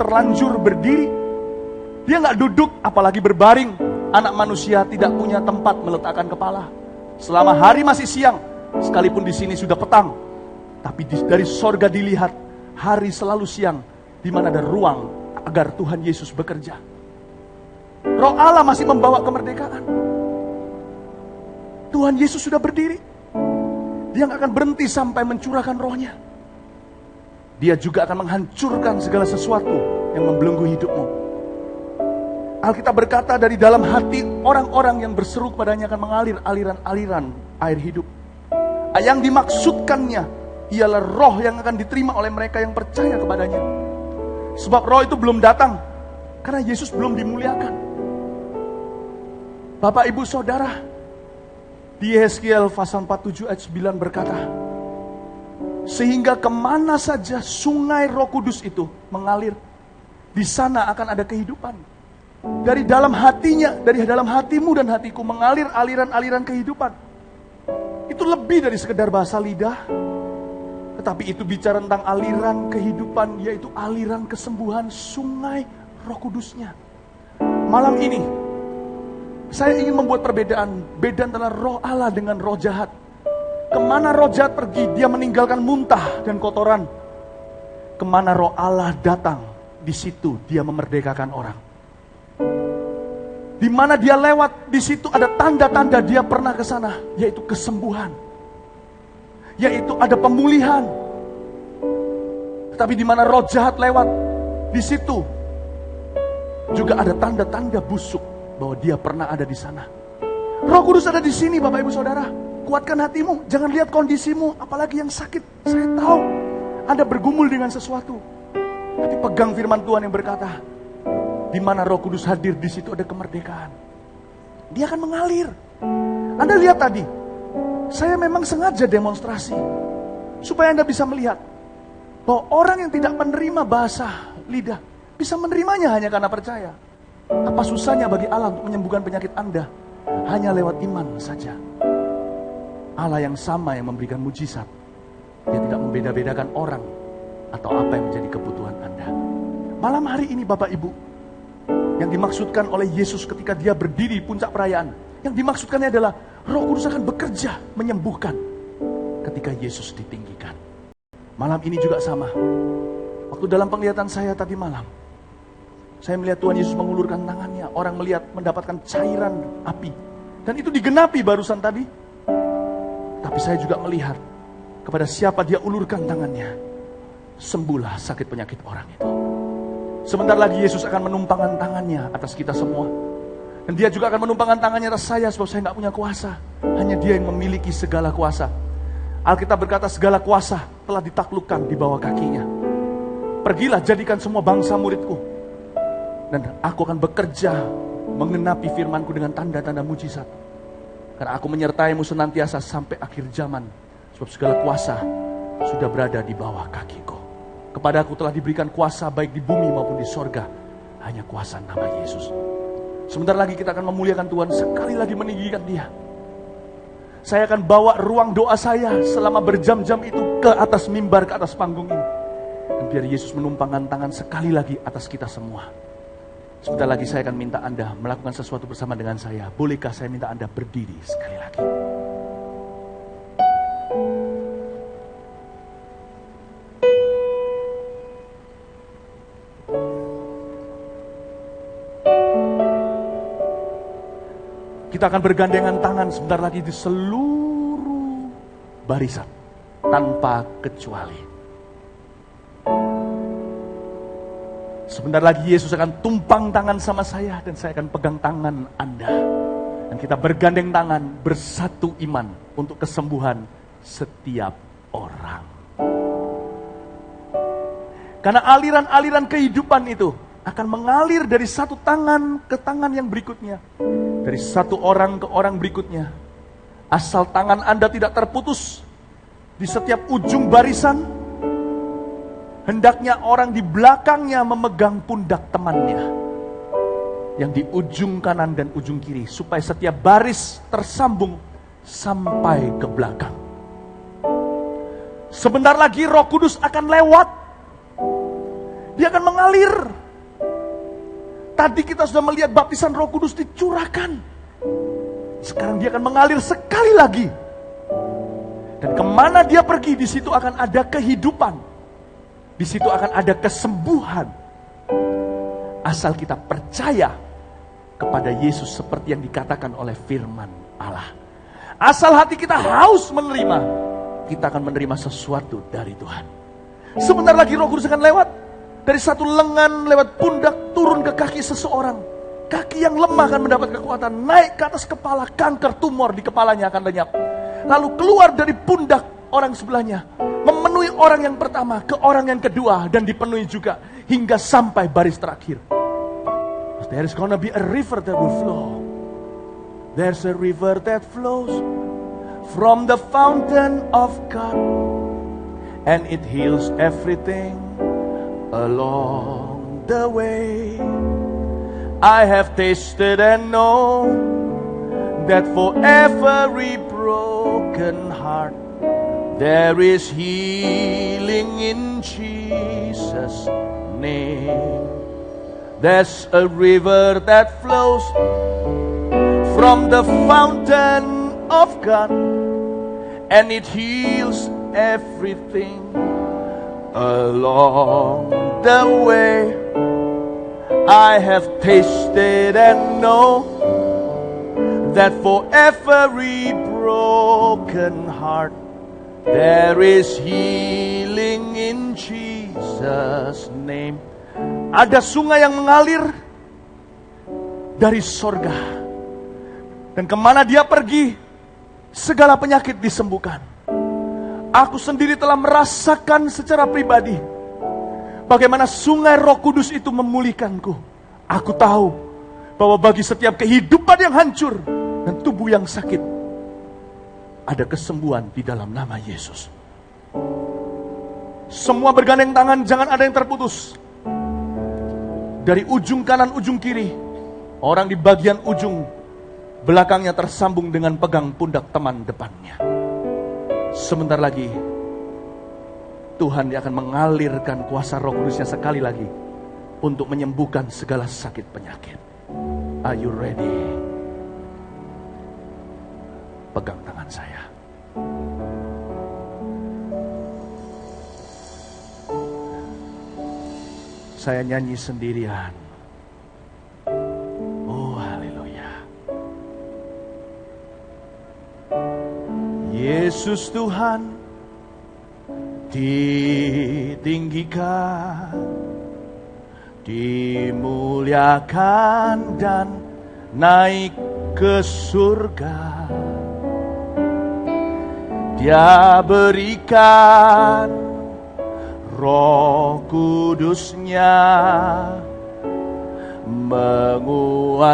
terlanjur berdiri. Dia nggak duduk, apalagi berbaring. Anak manusia tidak punya tempat meletakkan kepala. Selama hari masih siang, sekalipun di sini sudah petang, tapi dari sorga dilihat, hari selalu siang, di mana ada ruang agar Tuhan Yesus bekerja. Roh Allah masih membawa kemerdekaan. Tuhan Yesus sudah berdiri. Dia nggak akan berhenti sampai mencurahkan rohnya. Dia juga akan menghancurkan segala sesuatu yang membelenggu hidupmu. Alkitab berkata dari dalam hati orang-orang yang berseru kepadanya akan mengalir aliran-aliran air hidup. Yang dimaksudkannya ialah roh yang akan diterima oleh mereka yang percaya kepadanya. Sebab roh itu belum datang karena Yesus belum dimuliakan. Bapak, Ibu, Saudara, di Yeskiel pasal 47 ayat 9 berkata, sehingga kemana saja sungai Roh Kudus itu mengalir, di sana akan ada kehidupan. Dari dalam hatinya, dari dalam hatimu dan hatiku mengalir aliran-aliran kehidupan. Itu lebih dari sekedar bahasa lidah, tetapi itu bicara tentang aliran kehidupan, yaitu aliran kesembuhan sungai Roh Kudusnya. Malam ini saya ingin membuat perbedaan antara roh Allah dengan roh jahat. Kemana roh jahat pergi, dia meninggalkan muntah dan kotoran. Kemana roh Allah datang, di situ dia memerdekakan orang. Di mana dia lewat, di situ ada tanda-tanda dia pernah ke sana, yaitu kesembuhan, yaitu ada pemulihan. Tetapi di mana roh jahat lewat, di situ juga ada tanda-tanda busuk bahwa dia pernah ada di sana. Roh Kudus ada di sini, Bapak, Ibu, Saudara. Kuatkan hatimu, jangan lihat kondisimu, apalagi yang sakit. Saya tahu Anda bergumul dengan sesuatu, tapi pegang firman Tuhan yang berkata, di mana Roh Kudus hadir, di situ ada kemerdekaan. Dia akan mengalir. Anda lihat tadi, saya memang sengaja demonstrasi supaya Anda bisa melihat bahwa orang yang tidak menerima bahasa lidah bisa menerimanya hanya karena percaya. Apa susahnya bagi Allah untuk menyembuhkan penyakit Anda hanya lewat iman saja. Allah yang sama yang memberikan mujizat. Dia tidak membeda-bedakan orang atau apa yang menjadi kebutuhan Anda. Malam hari ini Bapak Ibu, yang dimaksudkan oleh Yesus ketika dia berdiri puncak perayaan, yang dimaksudkannya adalah Roh Kudus akan bekerja menyembuhkan ketika Yesus ditinggikan. Malam ini juga sama. Waktu dalam penglihatan saya tadi malam, saya melihat Tuhan Yesus mengulurkan tangannya. Orang melihat mendapatkan cairan api. Dan itu digenapi barusan tadi. Tapi saya juga melihat kepada siapa dia ulurkan tangannya, sembuhlah sakit penyakit orang itu. Sebentar lagi Yesus akan menumpangkan tangannya atas kita semua. Dan dia juga akan menumpangkan tangannya atas saya, sebab saya tidak punya kuasa. Hanya dia yang memiliki segala kuasa. Alkitab berkata segala kuasa telah ditaklukkan di bawah kakinya. Pergilah, jadikan semua bangsa muridku. Dan aku akan bekerja mengenapi firmanku dengan tanda-tanda mujizat. Karena aku menyertaimu senantiasa sampai akhir zaman. Sebab segala kuasa sudah berada di bawah kakiku. Kepada aku telah diberikan kuasa baik di bumi maupun di sorga. Hanya kuasa nama Yesus. Sebentar lagi kita akan memuliakan Tuhan, sekali lagi meninggikan dia. Saya akan bawa ruang doa saya selama berjam-jam itu ke atas mimbar, ke atas panggung ini. Dan biar Yesus menumpangkan tangan sekali lagi atas kita semua. Sebentar lagi saya akan minta Anda melakukan sesuatu bersama dengan saya. Bolehkah saya minta Anda berdiri sekali lagi? Kita akan bergandengan tangan sebentar lagi di seluruh barisan, tanpa kecuali. Sebentar lagi Yesus akan tumpang tangan sama saya dan saya akan pegang tangan Anda. Dan kita bergandeng tangan, bersatu iman untuk kesembuhan setiap orang. Karena aliran-aliran kehidupan itu akan mengalir dari satu tangan ke tangan yang berikutnya. Dari satu orang ke orang berikutnya. Asal tangan Anda tidak terputus di setiap ujung barisan, hendaknya orang di belakangnya memegang pundak temannya yang di ujung kanan dan ujung kiri, supaya setiap baris tersambung sampai ke belakang. Sebentar lagi Roh Kudus akan lewat. Dia akan mengalir. Tadi kita sudah melihat baptisan Roh Kudus dicurahkan. Sekarang dia akan mengalir sekali lagi. Dan kemana dia pergi, di situ akan ada kehidupan. Di situ akan ada kesembuhan. Asal kita percaya kepada Yesus seperti yang dikatakan oleh firman Allah. Asal hati kita haus menerima, kita akan menerima sesuatu dari Tuhan. Sebentar lagi Roh Kudus akan lewat. Dari satu lengan lewat pundak turun ke kaki seseorang. Kaki yang lemah akan mendapat kekuatan. Naik ke atas kepala, kanker tumor di kepalanya akan lenyap. Lalu keluar dari pundak orang sebelahnya. Memenuhi orang yang pertama ke orang yang kedua. Dan dipenuhi juga hingga sampai baris terakhir. There is gonna be a river that will flow. There's a river that flows from the fountain of God. And it heals everything along the way. I have tasted and know that for every broken heart there is healing in Jesus' name. There's a river that flows from the fountain of God, and it heals everything along the way. I have tasted and know that for every broken heart there is healing in Jesus' name. Ada sungai yang mengalir dari sorga. Dan kemana dia pergi, segala penyakit disembuhkan. Aku sendiri telah merasakan secara pribadi bagaimana sungai Roh Kudus itu memulihkanku. Aku tahu bahwa bagi setiap kehidupan yang hancur dan tubuh yang sakit, ada kesembuhan di dalam nama Yesus. Semua bergandeng tangan, jangan ada yang terputus. Dari ujung kanan, ujung kiri, orang di bagian ujung belakangnya tersambung dengan pegang pundak teman depannya. Sebentar lagi Tuhan akan mengalirkan kuasa Roh Kudusnya sekali lagi untuk menyembuhkan segala sakit penyakit. Are you ready? Pegang tangan saya. Saya nyanyi sendirian. Oh, haleluya. Yesus Tuhan ditinggikan, dimuliakan dan naik ke surga. Dia berikan Roh Kudusnya, menguatkan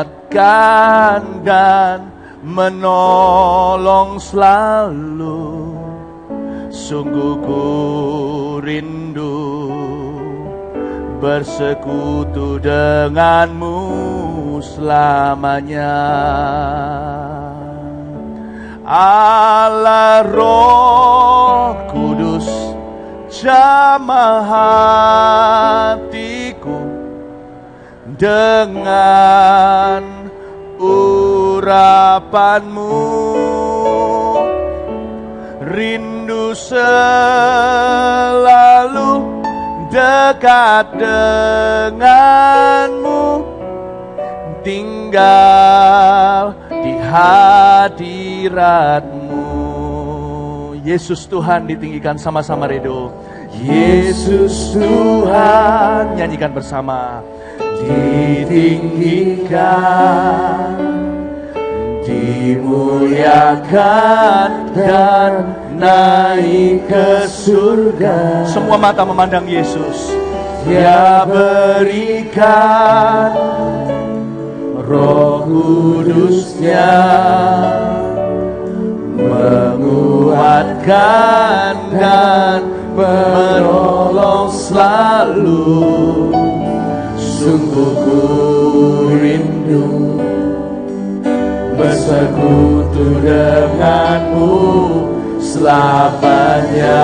dan menolong selalu. Sungguh ku rindu bersekutu denganmu selamanya. Allah Roh Kudus, jamah hatiku dengan urapanmu. Rindu selalu dekat denganmu, tinggal di hadiratmu. Yesus Tuhan ditinggikan, sama-sama redo. Yesus Tuhan, nyanyikan bersama. Ditinggikan, dimuliakan dan naik ke surga. Semua mata memandang Yesus. Dia berikan Roh Kudusnya, menguatkan dan menolong selalu. Sungguh ku rindu bersekutu denganmu selamanya.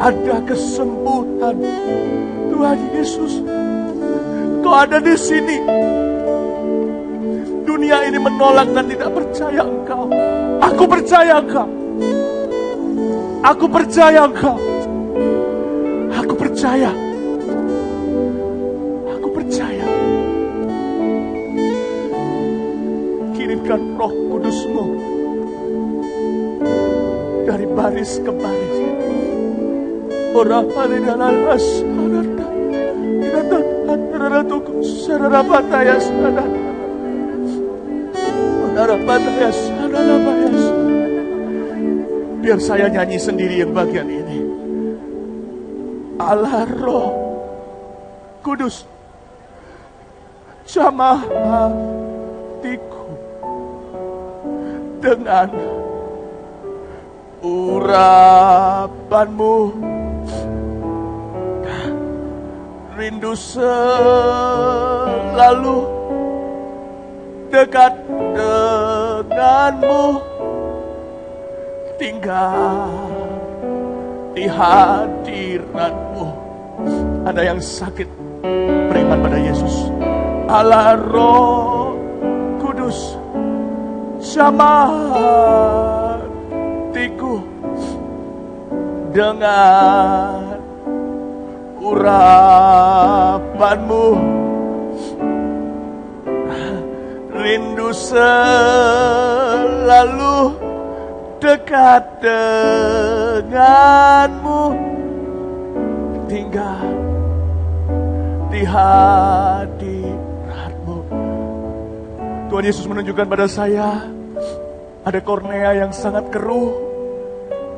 ada kesembuhan. Tuhan Yesus, Kau ada di sini. Dunia ini menolak dan tidak percaya Engkau. Aku percaya Engkau. Aku percaya Engkau. Aku percaya. Aku percaya. Kirimkan Roh Kudus-Mu dari baris ke baris. Orang ada dalam asarata. Tidak ada tuku sarara bataya sarara. Sarara bataya sarara bayas. Biar saya nyanyi sendiri yang bagian ini. Allah Roh Kudus, jamah hatiku dengan urapan-Mu. Rindu selalu dekat dengan-Mu, tinggal di hadirat-Mu. Ada yang sakit, beriman pada Yesus. Allah Roh Kudus, jamah hatiku dengan urapan-Mu. Rindu selalu dekat dengan-Mu, tinggal di hadirat-Mu. Tuhan Yesus menunjukkan pada saya ada kornea yang sangat keruh.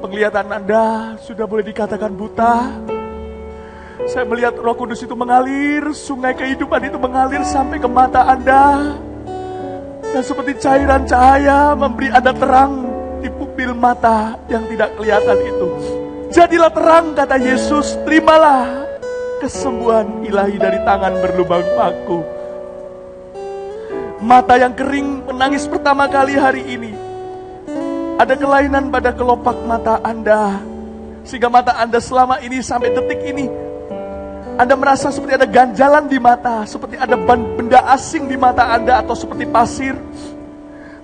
Penglihatan Anda sudah boleh dikatakan buta. Saya melihat Roh Kudus itu mengalir, sungai kehidupan itu mengalir sampai ke mata Anda. Dan seperti cairan cahaya memberi Anda terang di pupil mata yang tidak kelihatan itu. Jadilah terang, kata Yesus, terimalah kesembuhan ilahi dari tangan berlubang paku. Mata yang kering menangis pertama kali hari ini. Ada kelainan pada kelopak mata Anda, sehingga mata Anda selama ini sampai detik ini Anda merasa seperti ada ganjalan di mata, seperti ada benda asing di mata Anda, atau seperti pasir.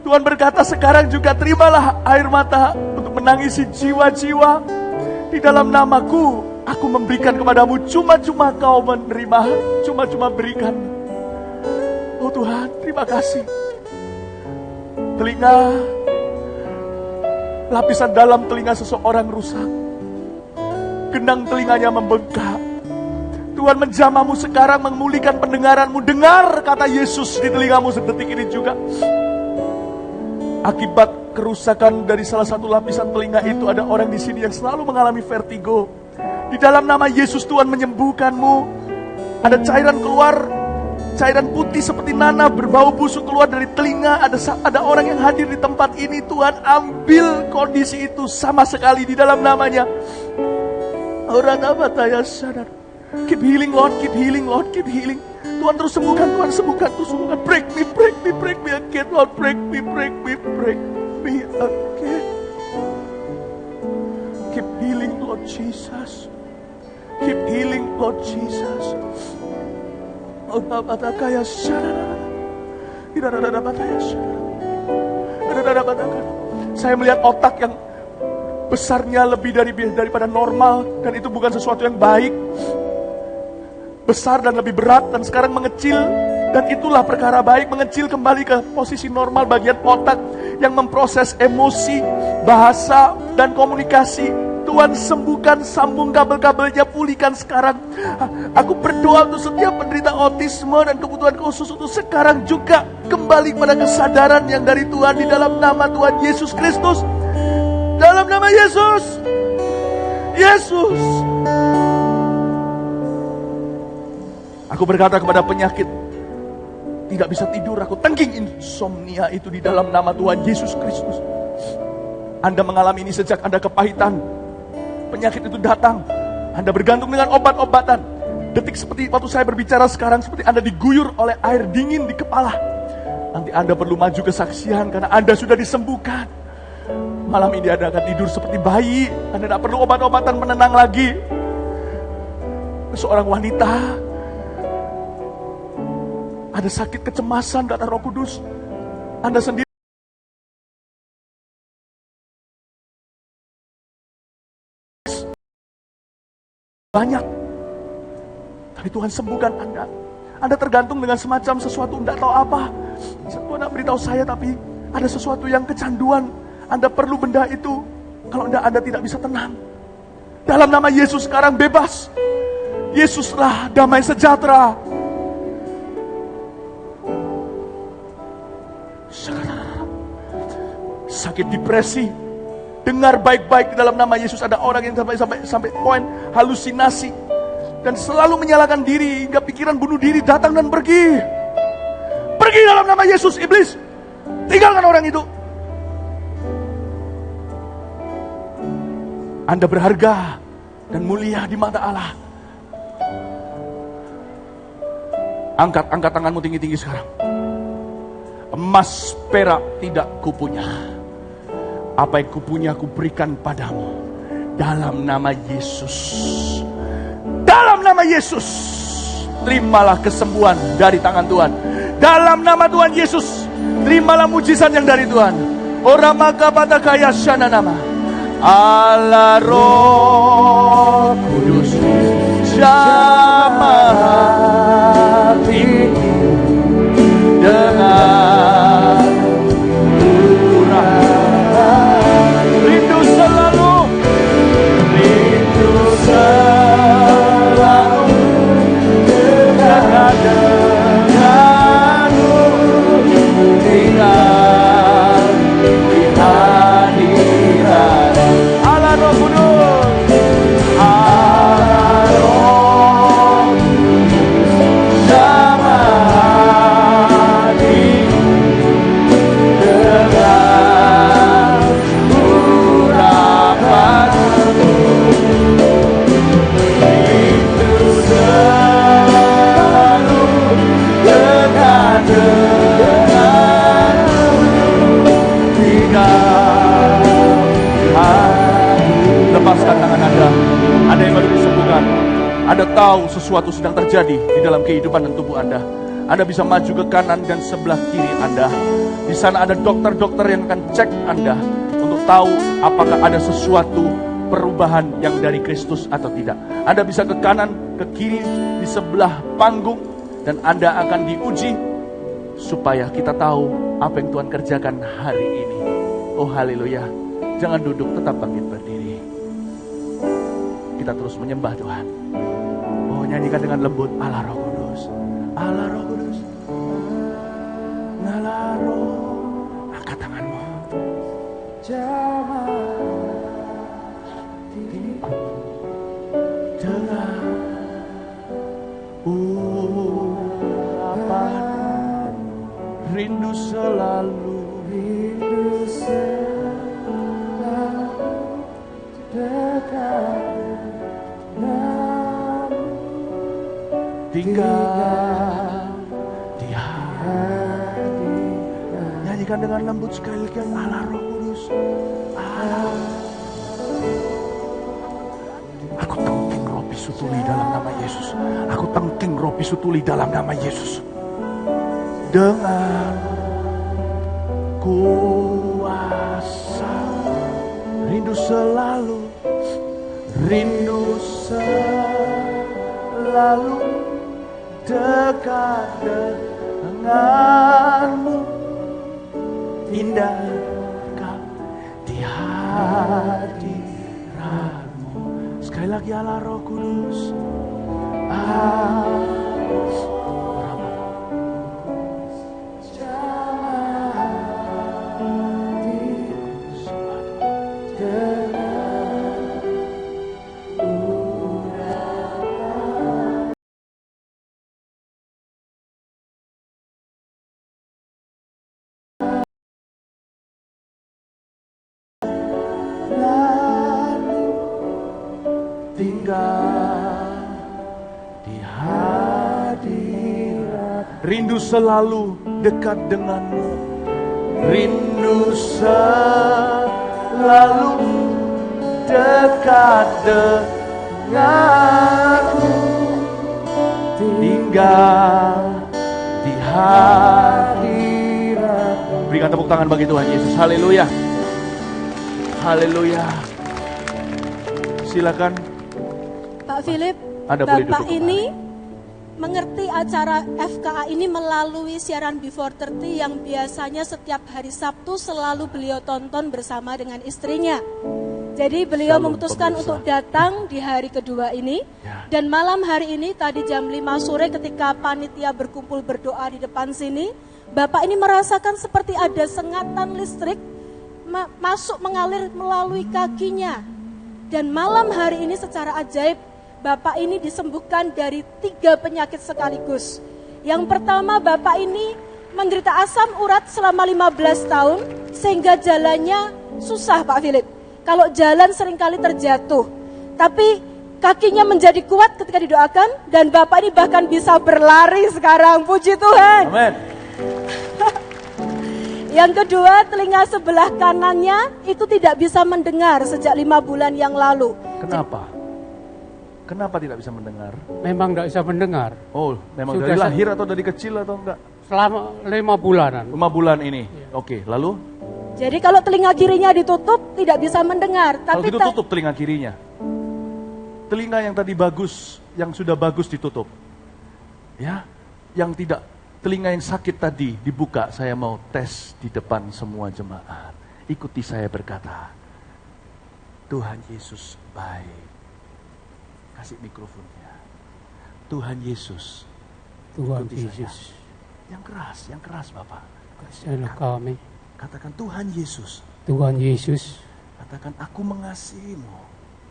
Tuhan berkata sekarang juga terimalah air mata untuk menangisi jiwa-jiwa. Di dalam namaku, aku memberikan kepadamu, cuma-cuma kau menerima, cuma-cuma berikan. Oh Tuhan, terima kasih. Telinga, lapisan dalam telinga seseorang rusak. Genang telinganya membengkak. Tuhan menjamahmu sekarang, memulihkan pendengaranmu. Dengar kata Yesus di telingamu sedetik ini juga. Akibat kerusakan dari salah satu lapisan telinga itu, ada orang di sini yang selalu mengalami vertigo. Di dalam nama Yesus Tuhan menyembuhkanmu. Ada cairan keluar, cairan putih seperti nanah berbau busuk keluar dari telinga. Ada orang yang hadir di tempat ini. Tuhan ambil kondisi itu sama sekali di dalam namanya. Orang apa saya sadar. Keep healing Lord, keep healing Lord, keep healing. Tuhan terus sembuhkan, Tuhan sembuhkan, terus sembuhkan. Break me, break me, break me again Lord. Break me, break me, break me again. Keep healing Lord Jesus. Keep healing Lord Jesus. Oh Bapak kaya sadar. Tidak ada bataya sadar. Ada bataya. Saya melihat otak yang besarnya lebih daripada normal, dan itu bukan sesuatu yang baik. Besar dan lebih berat, dan sekarang mengecil, dan itulah perkara baik. Mengecil kembali ke posisi normal bagian otak yang memproses emosi, bahasa, dan komunikasi. Tuhan sembuhkan, sambung kabel-kabelnya, pulihkan sekarang. Aku berdoa untuk setiap penderita autisme dan kebutuhan khusus untuk sekarang juga kembali pada kesadaran yang dari Tuhan, di dalam nama Tuhan Yesus Kristus. Dalam nama Yesus. Yesus. Aku berkata kepada penyakit tidak bisa tidur, aku tengking insomnia itu di dalam nama Tuhan Yesus Kristus. Anda mengalami ini sejak Anda kepahitan. Penyakit itu datang, Anda bergantung dengan obat-obatan. Detik seperti waktu saya berbicara sekarang, seperti Anda diguyur oleh air dingin di kepala. Nanti Anda perlu maju kesaksian karena Anda sudah disembuhkan. Malam ini Anda akan tidur seperti bayi. Anda tidak perlu obat-obatan penenang lagi. Seorang wanita, ada sakit kecemasan, kata Roh Kudus. Anda sendiri banyak, tapi Tuhan sembuhkan Anda. Anda tergantung dengan semacam sesuatu, tidak tahu apa. Tuhan tidak beritahu saya, tapi ada sesuatu yang kecanduan. Anda perlu benda itu. Kalau Anda tidak bisa tenang. Dalam nama Yesus sekarang bebas. Yesuslah damai sejahtera. Sakit depresi, dengar baik-baik, di dalam nama Yesus. Ada orang yang sampai poin halusinasi dan selalu menyalahkan diri hingga pikiran bunuh diri datang dan pergi. Pergi dalam nama Yesus, iblis. Tinggalkan orang itu. Anda berharga dan mulia di mata Allah. Angkat tanganmu tinggi-tinggi sekarang. Emas perak tidak kupunya. Apa yang kupunya kuberikan padamu. Dalam nama Yesus. Dalam nama Yesus. Terimalah kesembuhan dari tangan Tuhan. Dalam nama Tuhan Yesus. Terimalah mujizat yang dari Tuhan. Ora maka pada kaya syana nama. Allah Roh Kudus jamah hati dengan murah, rindu selalu dekat denganmu, tinggal di hadirat Allah Roh Kudus. Allah Roh jamah hati dengan urapanmu, rindu selalu dekat denganmu, tinggal lepaskan tangan Anda. Anda yang baru disembuhkan, Anda tahu sesuatu sedang terjadi di dalam kehidupan dan tubuh Anda. Anda bisa maju ke kanan dan sebelah kiri Anda. Di sana ada dokter-dokter yang akan cek Anda untuk tahu apakah ada sesuatu perubahan yang dari Kristus atau tidak. Anda bisa ke kanan, ke kiri, di sebelah panggung, dan Anda akan diuji supaya kita tahu apa yang Tuhan kerjakan hari ini. Oh haleluya. Jangan duduk, tetap bangkit berdiri. Kita terus menyembah Tuhan. Oh, nyanyikan dengan lembut. Allah Roh Kudus, Allah Roh Kudus, Allah Roh. Angkat tanganmu. Jamah dengan urapan, rindu selalu, dekat denganmu, tinggal di hati. Nyanyikan dengan lembut sekali lagi. Allah Roh Kudus, Allah. Aku tengking roh pisutuli dalam nama Yesus. Aku tengking roh pisutuli dalam nama Yesus. Dengan kuasa, rindu selalu, rindu selalu dekat denganmu, indah kau di hadiratmu. Sekali lagi Allah Roh Kudus, tinggal di hadirat, rindu selalu dekat denganmu, rindu selalu lalu dekat denganmu, tinggal di hadirat. Berikan tepuk tangan bagi Tuhan Yesus. Haleluya. Haleluya. Silakan Pak Philip, Bapak ini mengerti acara FKA ini melalui siaran Before 30 yang biasanya setiap hari Sabtu selalu beliau tonton bersama dengan istrinya. Jadi beliau memutuskan untuk datang di hari kedua ini. Dan malam hari ini tadi jam 5 sore ketika panitia berkumpul berdoa di depan sini, Bapak ini merasakan seperti ada sengatan listrik masuk mengalir melalui kakinya. Dan malam hari ini secara ajaib Bapak ini disembuhkan dari 3 penyakit sekaligus. Yang pertama, Bapak ini menderita asam urat selama 15 tahun sehingga jalannya susah, Pak Philip. Kalau jalan seringkali terjatuh. Tapi kakinya menjadi kuat ketika didoakan dan Bapak ini bahkan bisa berlari sekarang. Puji Tuhan. Amin. Yang kedua, telinga sebelah kanannya itu tidak bisa mendengar sejak 5 bulan yang lalu. Kenapa? Kenapa tidak bisa mendengar? Memang tidak bisa mendengar. Oh, memang Sudah dari lahir atau dari kecil atau enggak? Selama 5 bulanan. 5 bulan ini. Oke, lalu? Jadi kalau telinga kirinya ditutup tidak bisa mendengar. Kalau Tapi gitu tutup telinga kirinya. Telinga yang tadi bagus, yang sudah bagus ditutup. Ya, yang tidak. Telinga yang sakit tadi dibuka, saya mau tes di depan semua jemaat. Ikuti saya berkata, Tuhan Yesus baik. Kasih mikrofonnya. Tuhan Yesus. Tuhan Ikuti Yesus. saya. Yang keras Bapak. Kasihanlah kami. Katakan Tuhan Yesus. Tuhan Yesus. Katakan aku mengasihimu.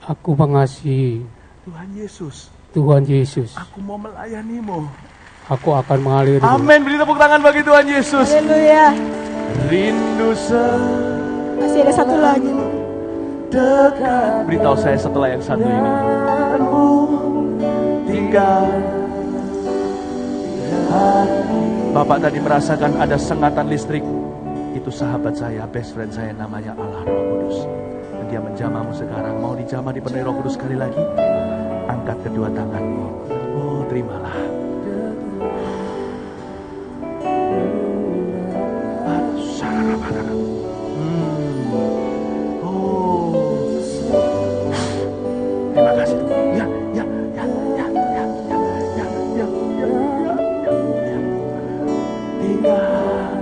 Aku mengasihi. Tuhan Yesus. Tuhan Yesus. Aku mau melayanimu. Aku akan mengalir. Amin. Beri tepuk tangan bagi Tuhan Yesus. haleluya. Rindu Masih ada satu lagi. dekat. Beritahu saya setelah yang satu ini. Tinggal. Bapak tadi merasakan ada sengatan listrik. Itu sahabat saya, best friend saya, namanya Allah Roh Kudus. Dan dia menjamamu sekarang. Mau dijamah dipenuhi Roh Kudus sekali lagi? Angkat kedua tanganmu. Oh, terimalah. Terima kasih. Ya. Tinggal.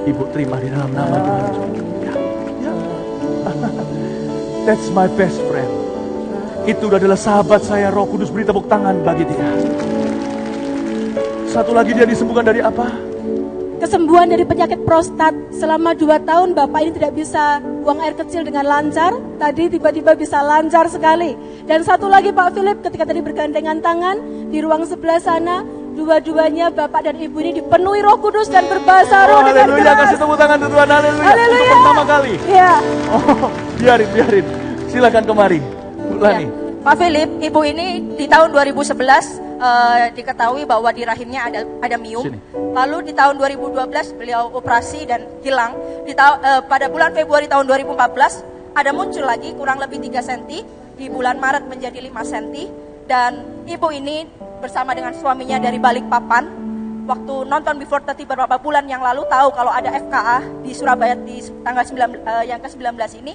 Ibu terima di dalam nama Tuhan. Ya. That's my best friend. Itu adalah sahabat saya, Roh Kudus. Beri tepuk tangan bagi dia. Satu lagi, dia disembuhkan dari apa? Kesembuhan dari penyakit prostat. Selama 2 tahun Bapak ini tidak bisa buang air kecil dengan lancar. Tadi tiba-tiba bisa lancar sekali. Dan satu lagi Pak Philip, ketika tadi bergandengan tangan di ruang sebelah sana, dua-duanya Bapak dan Ibu ini dipenuhi Roh Kudus dan berbahasa roh dengan haleluya, keras. kasih tepuk tangan Tuhan. Haleluya. Haleluya. Untuk pertama kali. Ya. Oh, biarin. Silakan kemari. Bu Lani. Pak Philip, Ibu ini di tahun 2011 diketahui bahwa di rahimnya ada miom. Sini. Lalu di tahun 2012 beliau operasi dan hilang. Pada bulan Februari tahun 2014 ada muncul lagi kurang lebih 3 cm. Di bulan Maret menjadi 5 cm. Dan Ibu ini bersama dengan suaminya dari Balikpapan. Waktu nonton Before 30 beberapa bulan yang lalu tahu kalau ada FKA di Surabaya di tanggal 9, yang ke-19 ini.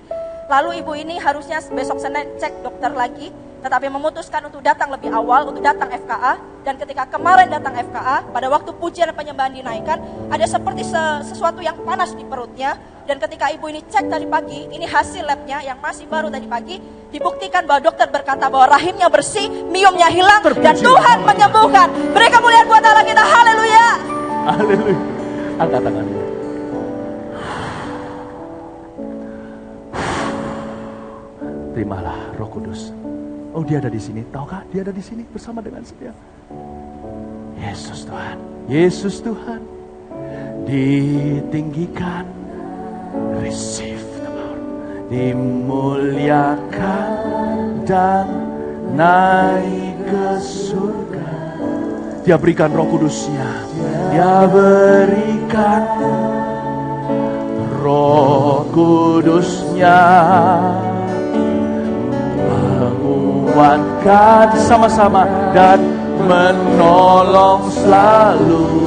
Lalu Ibu ini harusnya besok Senin cek dokter lagi, tetapi memutuskan untuk datang lebih awal, untuk datang FKA. Dan ketika kemarin datang FKA, pada waktu pujian dan penyembahan dinaikkan, ada seperti sesuatu yang panas di perutnya. Dan ketika Ibu ini cek tadi pagi, ini hasil labnya yang masih baru tadi pagi, dibuktikan bahwa dokter berkata bahwa rahimnya bersih, miomnya hilang, dan Tuhan menyembuhkan. Beri kemuliaan buat Allah kita, haleluya. Haleluya. Angkat tanganmu. Terimalah Roh Kudus. Oh, dia ada di sini. Tahukah dia ada di sini bersama dengan saya? Yesus Tuhan. Yesus Tuhan. Ditinggikan. Receive the power. Dimuliakan dan naik ke surga. Dia berikan Roh Kudusnya. Dia berikan Roh Kudus-Nya menguatkan sama-sama dan menolong selalu.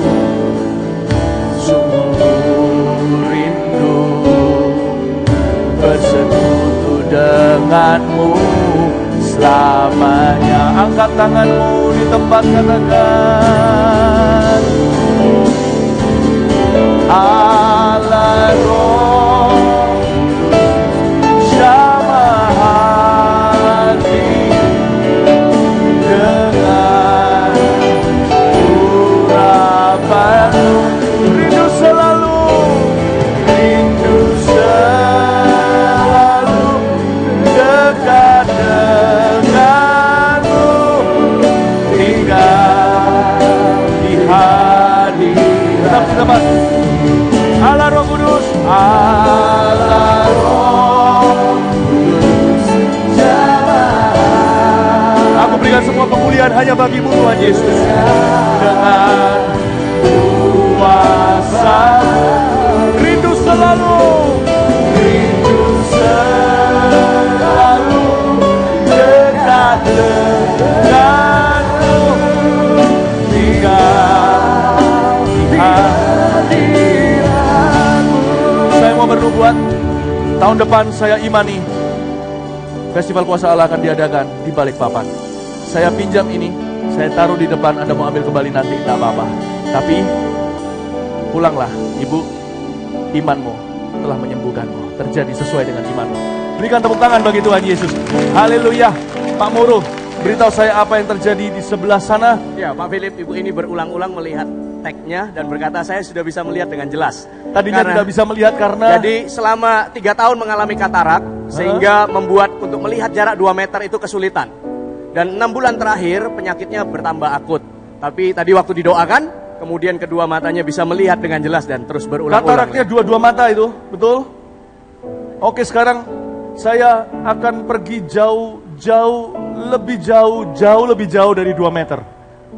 Sungguh rindu bersekutu denganmu selamanya. Angkat tanganmu di tempat, katakan Allah Roh jamah hati dengan urapanmu. Rindu selalu dekat denganmu, tinggal di hadirat. Teman-teman, Allah Roh Kudus, Allah Roh Kudus jamah. Aku berikan semua kemuliaan hanya bagimu Tuhan Yesus. Dengan kuasa rindu selalu dekat denganmu, tinggal di hadiratmu. Saya mau bernubuat, tahun depan saya imani Festival Kuasa Allah akan diadakan di Balikpapan. Saya pinjam ini, saya taruh di depan, Anda mau ambil kembali nanti, tidak apa-apa. Tapi pulanglah, Ibu, imanmu telah menyembuhkanmu. Terjadi sesuai dengan imanmu. Berikan tepuk tangan bagi Tuhan Yesus. Haleluya. Pak Muru, beritahu saya apa yang terjadi di sebelah sana. Ya, Pak Philip, Ibu ini berulang-ulang melihat tag-nya dan berkata saya sudah bisa melihat dengan jelas. Tadinya tidak bisa melihat karena jadi selama 3 tahun mengalami katarak sehingga membuat untuk melihat jarak 2 meter itu kesulitan. Dan 6 bulan terakhir penyakitnya bertambah akut. Tapi tadi waktu didoakan, kemudian kedua matanya bisa melihat dengan jelas dan terus berulang-ulang. Kataraknya dua mata itu, betul? Oke, sekarang saya akan pergi jauh lebih jauh dari 2 meter.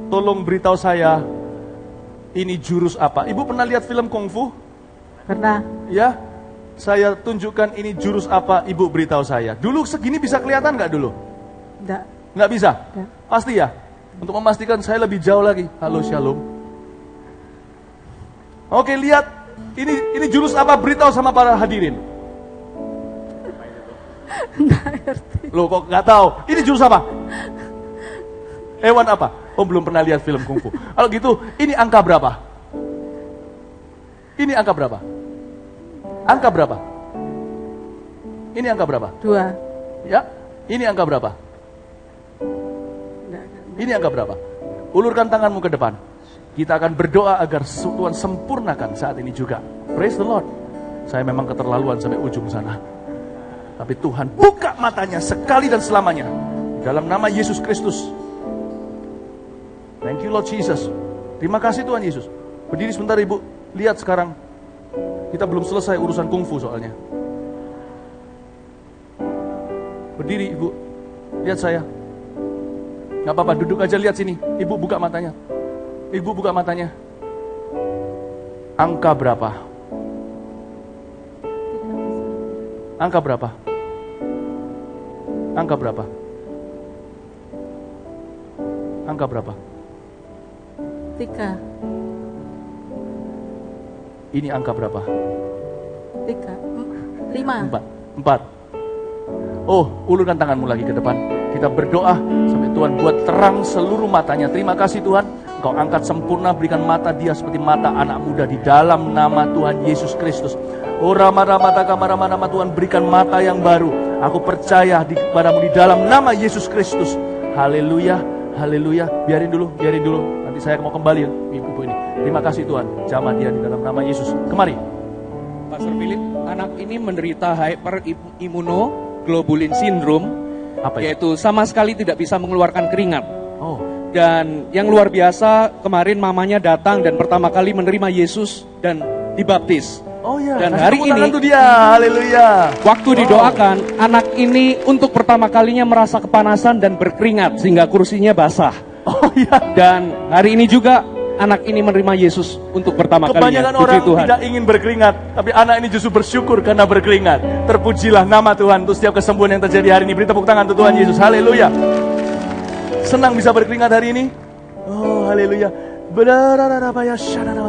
Tolong beritahu saya, ini jurus apa? Ibu pernah lihat film kungfu? Pernah. Ya, saya tunjukkan ini jurus apa, Ibu beritahu saya. Dulu segini bisa kelihatan nggak dulu? Enggak. Nggak bisa? Enggak. Pasti ya? Untuk memastikan saya lebih jauh lagi. Halo, shalom. Oke, lihat. Ini jurus apa? Beritahu sama para hadirin. Loh, kok nggak tahu? Ini jurus apa? Hewan apa? Oh, belum pernah lihat film kungfu. Kalau gitu, ini angka berapa? Ini angka berapa? Angka berapa? Ini angka berapa? 2. Ya, ini angka berapa? Ini angka berapa? Ulurkan tanganmu ke depan. Kita akan berdoa agar Tuhan sempurnakan saat ini juga. Praise the Lord. Saya memang keterlaluan sampai ujung sana. Tapi Tuhan buka matanya sekali dan selamanya. Dalam nama Yesus Kristus. Thank you Lord Jesus. Terima kasih Tuhan Yesus. Berdiri sebentar Ibu. Lihat sekarang. Kita belum selesai urusan kungfu soalnya. Berdiri Ibu. Lihat saya. Gak apa-apa, duduk aja, lihat sini. Ibu buka matanya. Ibu buka matanya. Angka berapa? Angka berapa? Angka berapa? Angka berapa? 3. Ini angka berapa? 3. 5. 4. Oh, ulurkan tanganmu lagi ke depan. Kita berdoa sampai Tuhan buat terang seluruh matanya. Terima kasih Tuhan. Engkau angkat sempurna, berikan mata dia seperti mata anak muda di dalam nama Tuhan Yesus Kristus. Oh Rama-Rama Tuhan berikan mata yang baru. Aku percaya kepadamu di dalam nama Yesus Kristus. Haleluya, haleluya. Biarin dulu. Nanti saya mau kembali ibu ini. Terima kasih Tuhan. Jamah dia di dalam nama Yesus. Kemari. Pastor Philip, anak ini menderita hyperimmunoglobulin syndrome. Apa itu? Yaitu sama sekali tidak bisa mengeluarkan keringat. Oh. Dan yang luar biasa, kemarin mamanya datang dan pertama kali menerima Yesus dan dibaptis. Oh ya. Dan hari ini dia. Haleluya. Waktu didoakan, anak ini untuk pertama kalinya merasa kepanasan dan berkeringat sehingga kursinya basah. Oh iya. Dan hari ini juga anak ini menerima Yesus untuk pertama kalinya. Kebanyakan Puji orang Tuhan. tidak ingin berkeringat, tapi anak ini justru bersyukur karena berkeringat. Terpujilah nama Tuhan untuk setiap kesembuhan yang terjadi hari ini. Beri tepuk tangan untuk Tuhan Yesus. Haleluya. Senang bisa berkeringat hari ini. Oh, haleluya.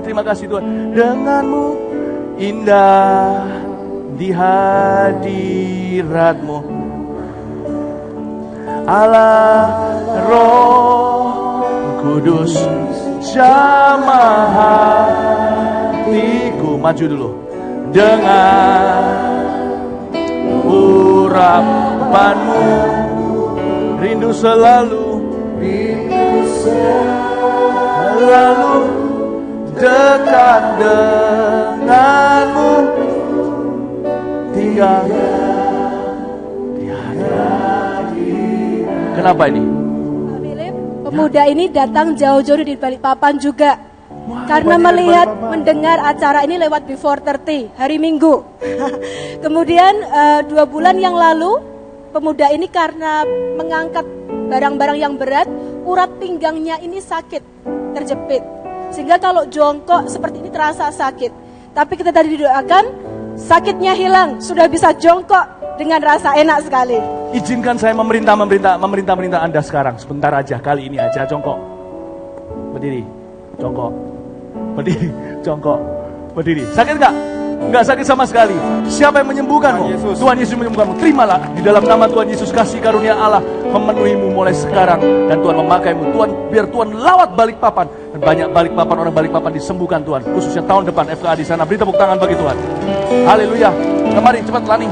Terima kasih Tuhan. Denganmu indah di hadirat-Mu, Allah Roh Kudus, jamah hatiku. Maju dulu. Dengan urapan-Mu rindu selalu dekat denganmu, tinggal di hadirat. Kenapa ini? Pak Philip, pemuda ini datang jauh-jauh di Balikpapan juga. Karena melihat, mendengar acara ini lewat Before 30, hari Minggu. Kemudian 2 bulan yang lalu, pemuda ini karena mengangkat barang-barang yang berat, urat pinggangnya ini sakit, terjepit. Sehingga kalau jongkok seperti ini terasa sakit. Tapi kita tadi didoakan, sakitnya hilang, sudah bisa jongkok dengan rasa enak sekali. Izinkan saya memerintah Anda sekarang, sebentar aja, kali ini aja, jongkok. Berdiri, jongkok. Berdiri, jongkok. Berdiri. Sakit nggak? Nggak sakit sama sekali. Siapa yang menyembuhkanmu? Tuhan Yesus menyembuhkanmu. Terimalah di dalam nama Tuhan Yesus. Kasih karunia Allah memenuhimu mulai sekarang, dan Tuhan memakaimu. Tuhan, biar Tuhan lawat Balikpapan, dan banyak Balikpapan, orang Balikpapan disembuhkan Tuhan, khususnya tahun depan FKA di sana. Beri tepuk tangan bagi Tuhan. Haleluya. Kemari cepat Lani.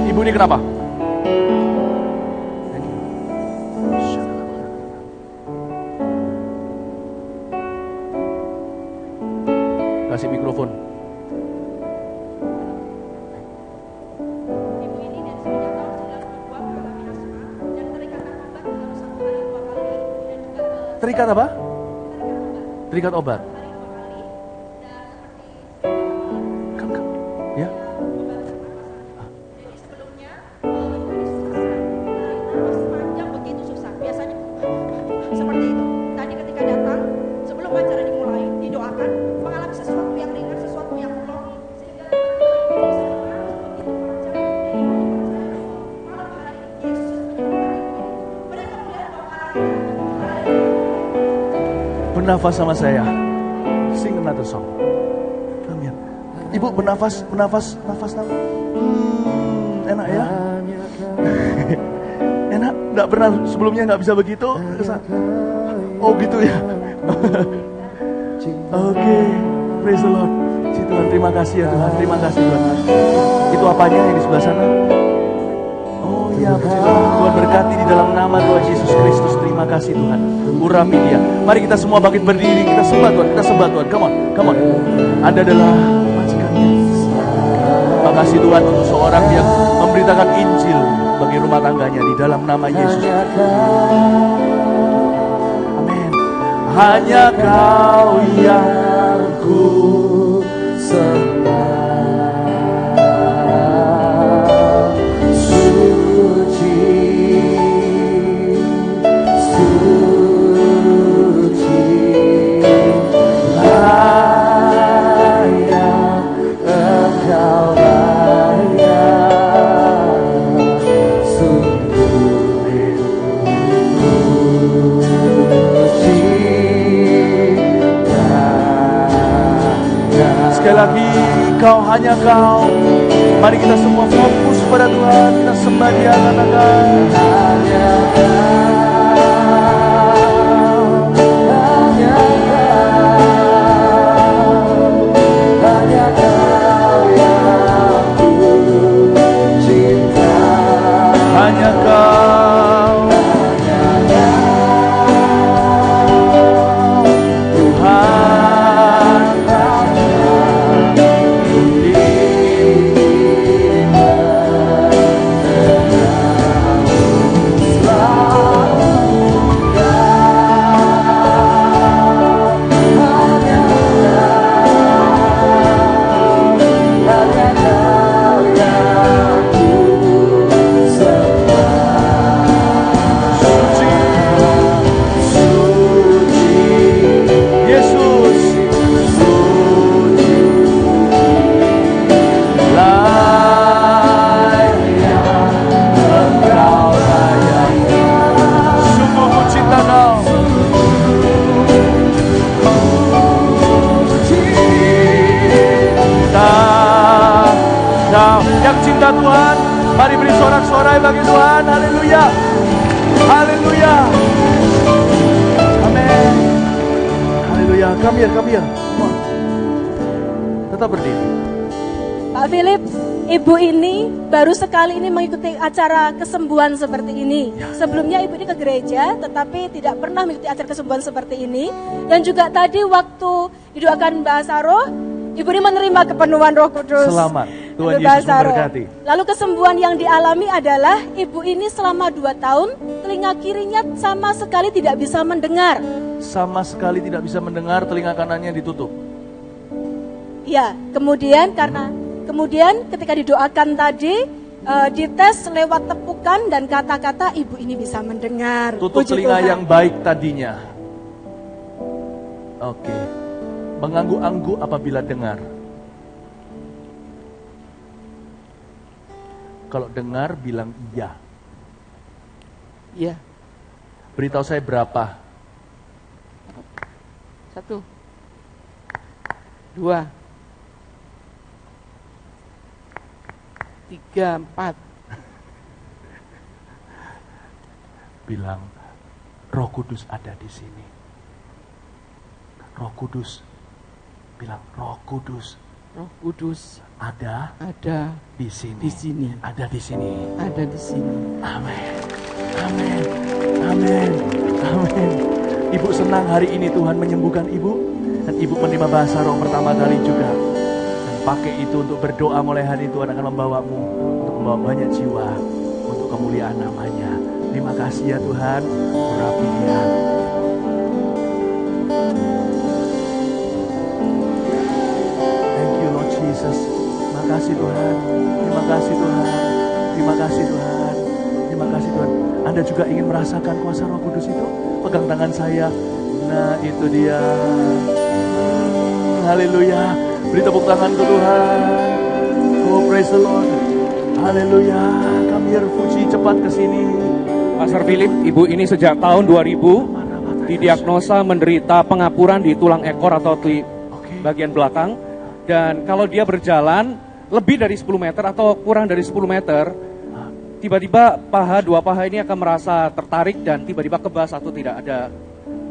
Ibu ini kenapa? Kasih mikrofon. Ibu ini dari semenjak tahun 92 mengalami asma dan terikat obat dalam 1 hari 2 kali dan juga Terikat apa? Terikat obat. hari 2 kali dan seperti Kam. Ya. jadi sebelumnya ibu ini susah, terus panjang begitu susah. Biasanya seperti itu. Tadi ketika datang sebelum acara dimulai didoakan mengalami sesuatu yang ringan, sesuatu yang plong sehingga begitu panjang dari malam hari Yesus menyembuhkan ibu ini. Mereka melihat bahwa Bernafas sama saya. Sing another song. Amin. Ibu bernafas. Enak ya? Enak. Nggak pernah sebelumnya nggak bisa begitu. Oh gitu ya. Oke, praise the Lord. Si Tuhan, terima kasih ya Tuhan. Terima kasih Tuhan. Itu apanya yang di sebelah sana? Oh iya, puji Tuhan. Tuhan berkati di dalam nama Tuhan Yesus Kristus. Terima kasih Tuhan. Urapi dia. Mari kita semua bangkit berdiri. Kita sembah Tuhan. Kita sembah Tuhan. Come on. Anda adalah majikannya. Terima kasih Tuhan untuk seorang yang memberitakan Injil bagi rumah tangganya di dalam nama Yesus. Amin. Hanya Kau yang ku sembah. Sekali lagi, Kau, hanya Kau. Mari kita semua fokus pada Tuhan. Kita sembah Dia karena hanya Kau, Tuhan. bagi Tuhan. Haleluya. Haleluya. Amin. Haleluya. Come here. Come on. Tetap berdiri. Pak Philip, ibu ini baru sekali ini mengikuti acara kesembuhan seperti ini. Sebelumnya ibu ini ke gereja, tetapi tidak pernah mengikuti acara kesembuhan seperti ini. Dan juga tadi waktu didoakan Mbak Saroh, ibu ini menerima kepenuhan Roh Kudus. Selamat. Tuhan Mbak Yesus Saroh. memberkati. Lalu kesembuhan yang dialami adalah ibu ini selama 2 tahun, telinga kirinya sama sekali tidak bisa mendengar. Sama sekali tidak bisa mendengar, telinga kanannya ditutup. Ya, kemudian ketika didoakan tadi, dites lewat tepukan dan kata-kata, ibu ini bisa mendengar. Tutup Puji telinga Tuhan. yang baik tadinya. Oke. Mengangguk-angguk apabila dengar. Kalau dengar bilang iya. Iya. Beritahu saya berapa? 1, 2, 3, 4. Bilang, Roh Kudus ada di sini. Roh Kudus. Bilang, Roh Kudus Roh Kudus ada ada di sini. di sini. Ada di sini. Ada di sini. Amin. Amin. Amin. Amin. Ibu senang hari ini Tuhan menyembuhkan ibu. Dan ibu menerima bahasa roh pertama kali juga. Dan pakai itu untuk berdoa mulai hari ini Tuhan akan membawamu. Untuk membawa banyak jiwa. Untuk kemuliaan namanya. Terima kasih ya Tuhan. Urapi dia. Thank you Lord Jesus. Terima kasih Tuhan. Terima kasih Tuhan. Terima kasih Tuhan. Terima kasih Tuhan. Anda juga ingin merasakan kuasa Roh Kudus itu? Pegang tangan saya. Nah, itu dia. Haleluya. Beri tepuk tangan ke Tuhan. Oh, praise the Lord. Haleluya. Come here, Fuji, cepat ke sini. Pastor Philip, ibu ini sejak tahun 2000 didiagnosa menderita pengapuran di tulang ekor atau di bagian belakang. Dan kalau dia berjalan lebih dari 10 meter atau kurang dari 10 meter, tiba-tiba dua paha ini akan merasa tertarik dan tiba-tiba kebas atau tidak ada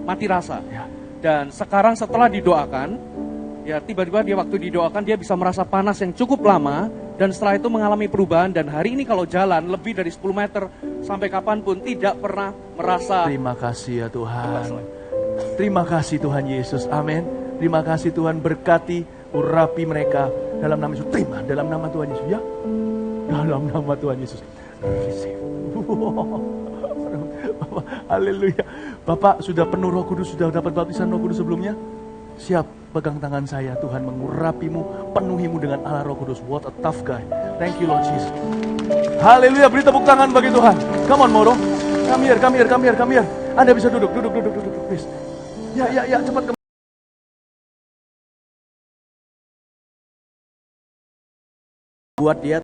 mati rasa. Dan sekarang setelah didoakan, ya tiba-tiba dia waktu didoakan dia bisa merasa panas yang cukup lama dan setelah itu mengalami perubahan dan hari ini kalau jalan lebih dari 10 meter sampai kapanpun tidak pernah merasa. Terima kasih ya Tuhan. Terima kasih Tuhan Yesus. Amin. Terima kasih Tuhan, berkati, urapi mereka dalam nama Yesus. Terima dalam nama Tuhan Yesus ya. Dalam nama Tuhan Yesus. Receive. Haleluya. Bapak sudah penuh Roh Kudus, sudah dapat baptisan Roh Kudus sebelumnya? Siap, pegang tangan saya. Tuhan mengurapimu, penuhimu dengan Allah Roh Kudus. What a tough guy. Thank you Lord Jesus. Haleluya, beri tepuk tangan bagi Tuhan. Come on Moro. Come here. Anda bisa duduk. Please. Ya, cepat. Buat dia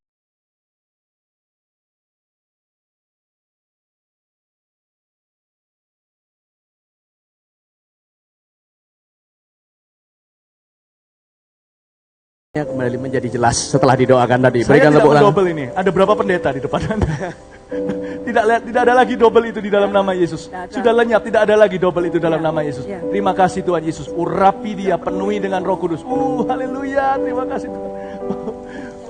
kembali menjadi jelas setelah didoakan tadi. Saya Berikan tidak tepuk tangan. double ini. Ada berapa pendeta di depan Anda? Tidak ada lagi double itu di dalam nama Yesus. Sudah lenyap, tidak ada lagi double itu dalam nama Yesus. Terima kasih Tuhan Yesus. Urapi dia, penuhi dengan Roh Kudus. Haleluya. Terima kasih Tuhan.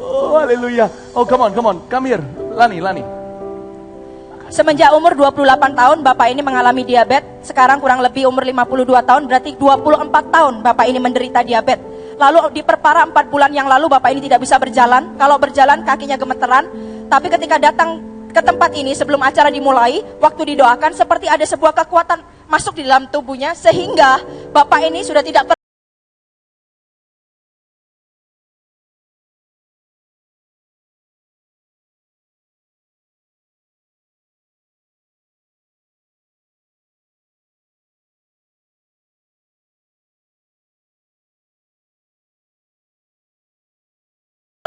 Oh, haleluya. Oh, come on. Come here. Lani. Semenjak umur 28 tahun Bapak ini mengalami diabetes. Sekarang kurang lebih umur 52 tahun, berarti 24 tahun Bapak ini menderita diabetes. Lalu diperparah 4 bulan yang lalu Bapak ini tidak bisa berjalan. Kalau berjalan kakinya gemeteran. Tapi ketika datang ke tempat ini sebelum acara dimulai, waktu didoakan seperti ada sebuah kekuatan masuk di dalam tubuhnya sehingga Bapak ini sudah tidak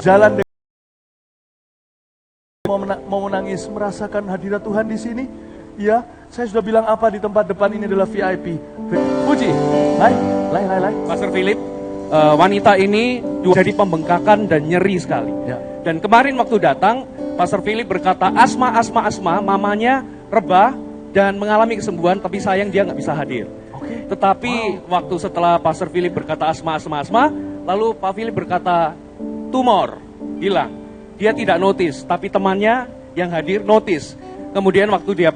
jalan mau menangis, merasakan hadirat Tuhan di sini. Ya, saya sudah bilang apa di tempat depan ini adalah VIP. Puji, lai. Pastor Philip, wanita ini jadi pembengkakan dan nyeri sekali. Ya. Dan kemarin waktu datang, Pastor Philip berkata, Asma, mamanya rebah dan mengalami kesembuhan, tapi sayang dia nggak bisa hadir. Tetapi waktu setelah Pastor Philip berkata Asma, lalu Pak Philip berkata tumor, hilang. Dia tidak notice, tapi temannya yang hadir notice. Kemudian waktu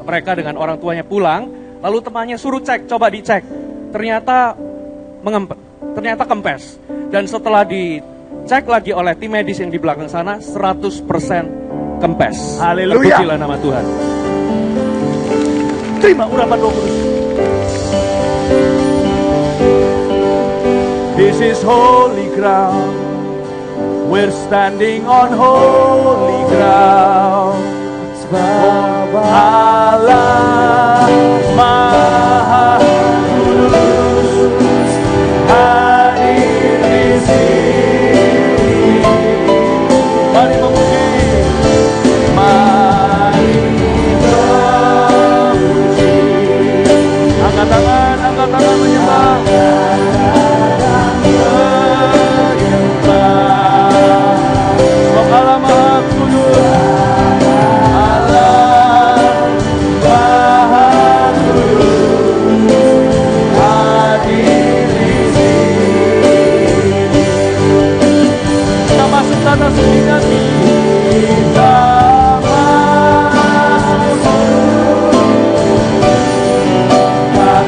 mereka dengan orang tuanya pulang, lalu temannya suruh cek, coba dicek. Ternyata kempes. Dan setelah dicek lagi oleh tim medis yang di belakang sana, 100% kempes. Haleluya. Terpujilah nama Tuhan. Terima urapan Roh Kudus. This is holy ground. We're standing on holy ground. Allah Maha Kudus hadir di sini. Mari memuji, mari memuji. Angkat tangan menyembah. Allah Maha Kudus, Allah Maha Kudus hadir di sini. Kita masuk tanah suci nanti. Kita masuk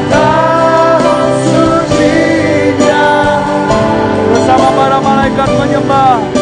tanah sucinya bersama para malaikat menyembah.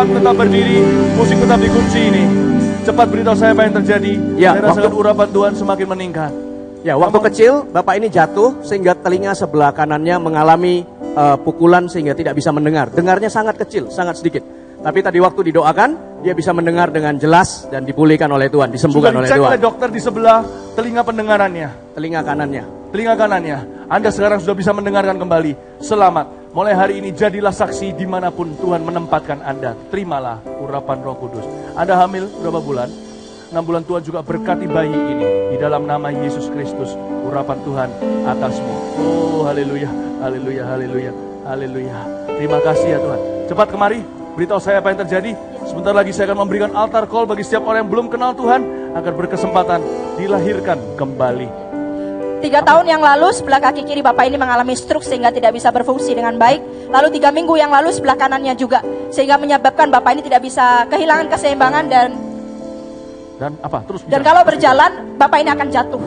Tetap berdiri, musik tetap dikunci ini. Cepat beritahu saya apa yang terjadi. Ya, saya rasakan urapan Tuhan semakin meningkat. Ya, waktu kecil Bapak ini jatuh sehingga telinga sebelah kanannya mengalami pukulan sehingga tidak bisa mendengar. Dengarnya sangat kecil, sangat sedikit. Tapi tadi waktu didoakan, dia bisa mendengar dengan jelas dan dipulihkan oleh Tuhan, disembuhkan oleh Tuhan. Sudah dicek oleh dokter di sebelah telinga pendengarannya. Telinga kanannya. Telinga kanannya. Anda sekarang sudah bisa mendengarkan kembali. Selamat. Mulai hari ini jadilah saksi dimanapun Tuhan menempatkan Anda. Terimalah urapan Roh Kudus. Anda hamil berapa bulan? 6 bulan Tuhan juga berkati bayi ini. Di dalam nama Yesus Kristus, urapan Tuhan atasmu. Oh, haleluya, haleluya, haleluya, haleluya. Terima kasih ya Tuhan. Cepat kemari, beritahu saya apa yang terjadi. Sebentar lagi saya akan memberikan altar call bagi setiap orang yang belum kenal Tuhan, agar berkesempatan dilahirkan kembali. 3 tahun yang lalu sebelah kaki kiri Bapak ini mengalami stroke sehingga tidak bisa berfungsi dengan baik. Lalu 3 minggu yang lalu sebelah kanannya juga, sehingga menyebabkan Bapak ini tidak bisa kehilangan keseimbangan dan apa? Terus dan kalau berjalan Bapak ini akan jatuh.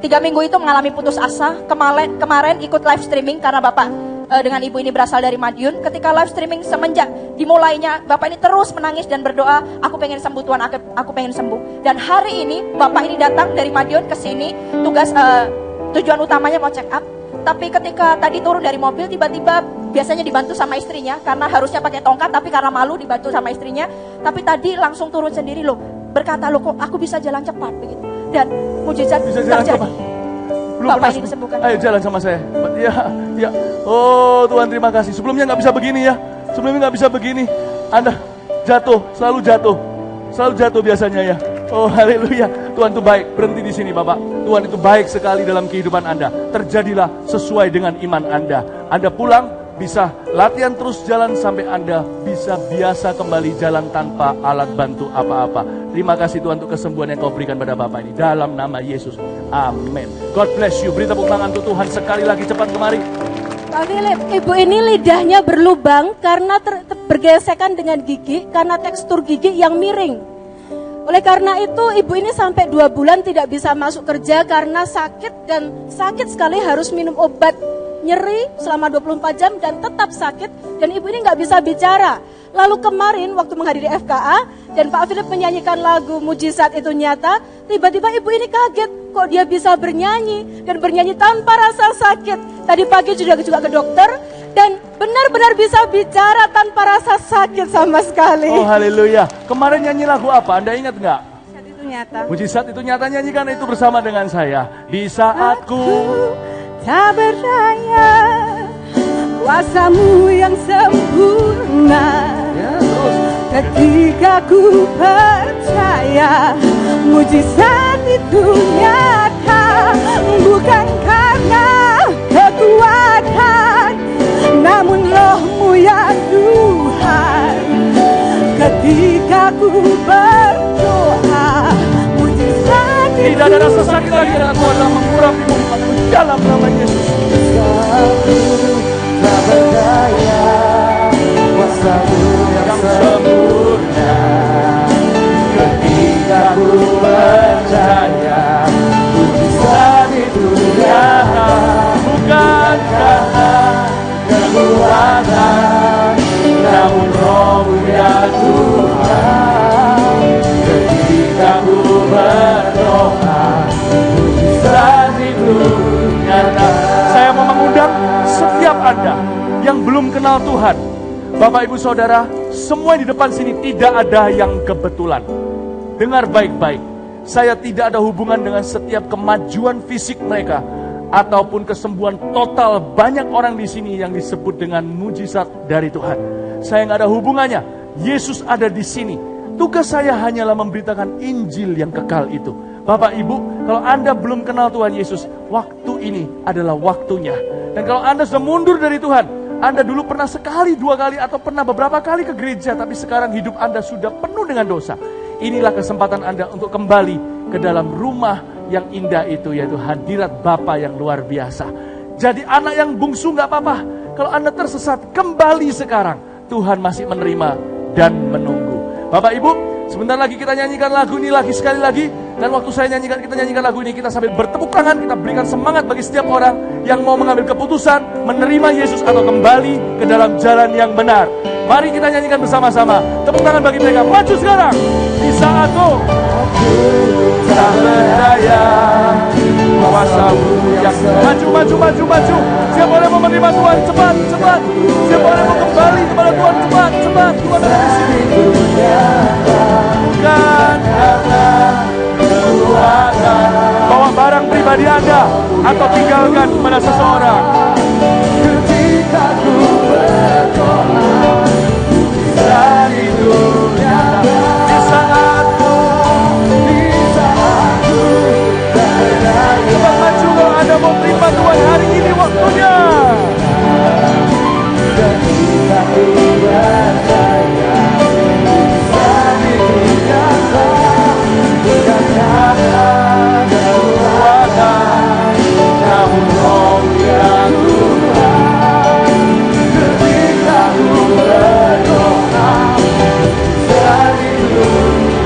3 minggu itu mengalami putus asa. Kemarin ikut live streaming karena Bapak dengan ibu ini berasal dari Madiun. Ketika live streaming semenjak dimulainya, Bapak ini terus menangis dan berdoa, aku pengen sembuh Tuhan, aku pengen sembuh. Dan hari ini Bapak ini datang dari Madiun ke sini, tujuan utamanya mau check up. Tapi ketika tadi turun dari mobil, tiba-tiba biasanya dibantu sama istrinya, karena harusnya pakai tongkat, tapi karena malu dibantu sama istrinya. Tapi tadi langsung turun sendiri loh, berkata loh kok aku bisa jalan cepat begitu. Dan mujizat terjadi. Bapak ini disembuhkan. Ayo jalan sama saya. Ya, ya. Oh Tuhan terima kasih. Sebelumnya nggak bisa begini ya. Sebelumnya nggak bisa begini. Anda jatuh, selalu jatuh biasanya ya. Oh haleluya. Tuhan itu baik. Berhenti di sini Bapak. Tuhan itu baik sekali dalam kehidupan Anda. Terjadilah sesuai dengan iman Anda. Anda pulang bisa latihan terus jalan sampai Anda bisa biasa kembali jalan tanpa alat bantu apa-apa. Terima kasih Tuhan untuk kesembuhan yang kau berikan pada Bapak ini. Dalam nama Yesus. Amin. God bless you. Beri tepuk tangan untuk Tuhan sekali lagi, cepat kemari. Pak Philip, ibu ini lidahnya berlubang karena bergesekan dengan gigi, karena tekstur gigi yang miring. Oleh karena itu ibu ini sampai 2 bulan tidak bisa masuk kerja karena sakit, dan sakit sekali harus minum obat nyeri selama 24 jam dan tetap sakit, dan ibu ini nggak bisa bicara. Lalu kemarin waktu menghadiri FKA dan Pak Philip menyanyikan lagu Mujizat Itu Nyata, tiba-tiba ibu ini kaget. kok dia bisa bernyanyi dan bernyanyi tanpa rasa sakit. Tadi pagi juga ke dokter dan benar-benar bisa bicara tanpa rasa sakit sama sekali. Oh haleluya. Kemarin nyanyi lagu apa? Anda ingat nggak? Mujizat itu nyata. Mujizat itu nyata, nyanyikan itu bersama dengan saya. Di saatku tak berdaya, kuasa-Mu yang sempurna. ya, terus. Ketika ku percaya mujizat itu nyata, bukan karena kekuatan, namun Roh-Mu ya Tuhan. Ketika ku berdoa, mujizat itu Tidak ada rasa sakit lagi karena Tuhan telah mengurapimu di dalam nama Yesus. Tak berdaya, kuasa-Mu yang sempurna. Ketika ku percaya, mujizat itu nyata, bukan karena kekuatan, namun Roh-Mu ya Tuhan. Ketika ku berdoa, mujizat itu nyata. Saya mau mengundang setiap Anda yang belum kenal Tuhan. Bapak Ibu Saudara, semua di depan sini tidak ada yang kebetulan. Dengar baik-baik. Saya tidak ada hubungan dengan setiap kemajuan fisik mereka ataupun kesembuhan total banyak orang di sini yang disebut dengan mujizat dari Tuhan. Saya nggak ada hubungannya. Yesus ada di sini. Tugas saya hanyalah memberitakan Injil yang kekal itu. Bapak Ibu, kalau Anda belum kenal Tuhan Yesus, waktu ini adalah waktunya. Dan kalau Anda sudah mundur dari Tuhan, Anda dulu pernah sekali, dua kali, atau pernah beberapa kali ke gereja, tapi sekarang hidup Anda sudah penuh dengan dosa. Inilah kesempatan Anda untuk kembali ke dalam rumah yang indah itu, yaitu hadirat Bapa yang luar biasa. Jadi anak yang bungsu gak apa-apa. Kalau Anda tersesat, kembali sekarang. Tuhan masih menerima dan menunggu. Bapak Ibu, sebentar lagi kita nyanyikan lagu ini lagi sekali lagi. Dan waktu kita nyanyikan lagu ini, kita sambil bertepuk tangan, kita berikan semangat bagi setiap orang yang mau mengambil keputusan, menerima Yesus atau kembali ke dalam jalan yang benar. Mari kita nyanyikan bersama-sama. Tepuk tangan bagi mereka. Maju sekarang. Di saatku Tak berdaya, kuasa-Mu yang maju. Siapa boleh mau menerima Tuhan? Cepat. Siapa boleh mau kembali kepada Tuhan? Cepat. Tuhan ada di sini. Bukan karena kekuatan. Bawa barang pribadi Anda atau tinggalkan kepada seseorang. ketika ku berdoa, mujizat itu nyata. Di saatku Tak berdaya, cepat maju kalau Anda mau terima Tuhan hari ini waktunya. ketika ku percaya, mujizat itu nyata, bukan karena kekuatan, namun Roh ya Tuhan. Ketika ku berdoa, mujizat itu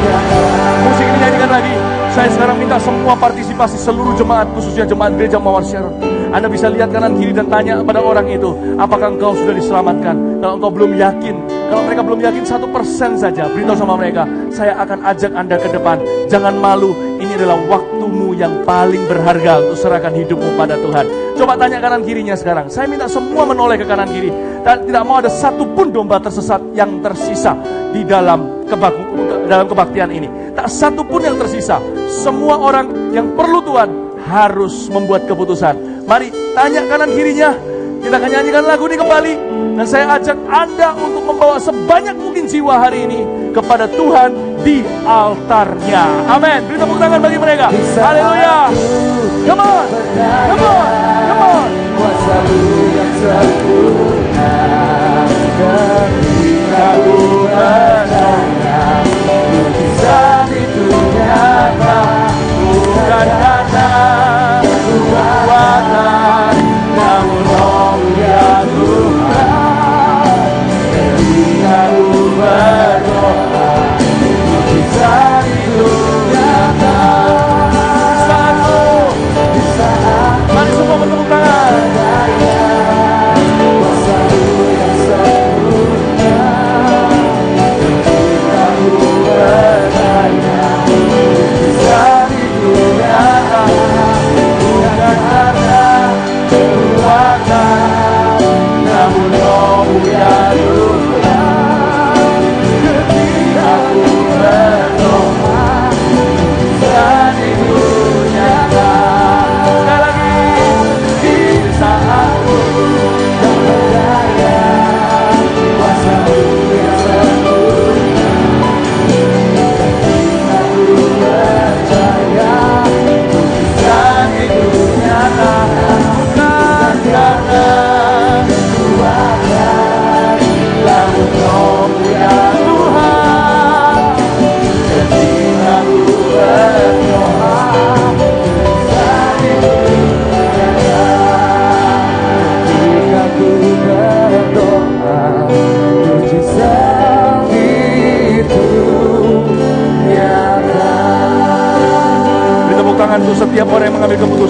nyata. Musik ini nyanyikan lagi. Saya sekarang minta semua partisipasi seluruh jemaat, khususnya jemaat gereja Mawar Sharon. Anda bisa lihat kanan kiri dan tanya kepada orang itu, apakah engkau sudah diselamatkan? Kalau engkau belum yakin, kalau mereka belum yakin 1% saja, beritahu sama mereka, saya akan ajak Anda ke depan. Jangan malu, ini adalah waktumu yang paling berharga untuk serahkan hidupmu pada Tuhan. Coba tanya kanan kirinya sekarang. Saya minta semua menoleh ke kanan kiri. Dan tidak mau ada satupun domba tersesat yang tersisa di dalam kebaktian ini. Tak satupun yang tersisa. Semua orang yang perlu Tuhan harus membuat keputusan. Mari tanya kanan kirinya. Kita akan nyanyikan lagu ini kembali. Dan saya ajak Anda untuk membawa sebanyak mungkin jiwa hari ini kepada Tuhan di altarnya. Amin. Beri tepuk tangan bagi mereka. Haleluya. Come on. Kuasa-Mu yang sempurna, ketika ku percaya, mujizat itu nyata, bukan karena kekuatan, namun Roh ya Tuhan. Ketika ku berdoa, mujizat itu nyata. Di saat Mari semua bertepuk tangan. kuasa-Mu yang sempurna,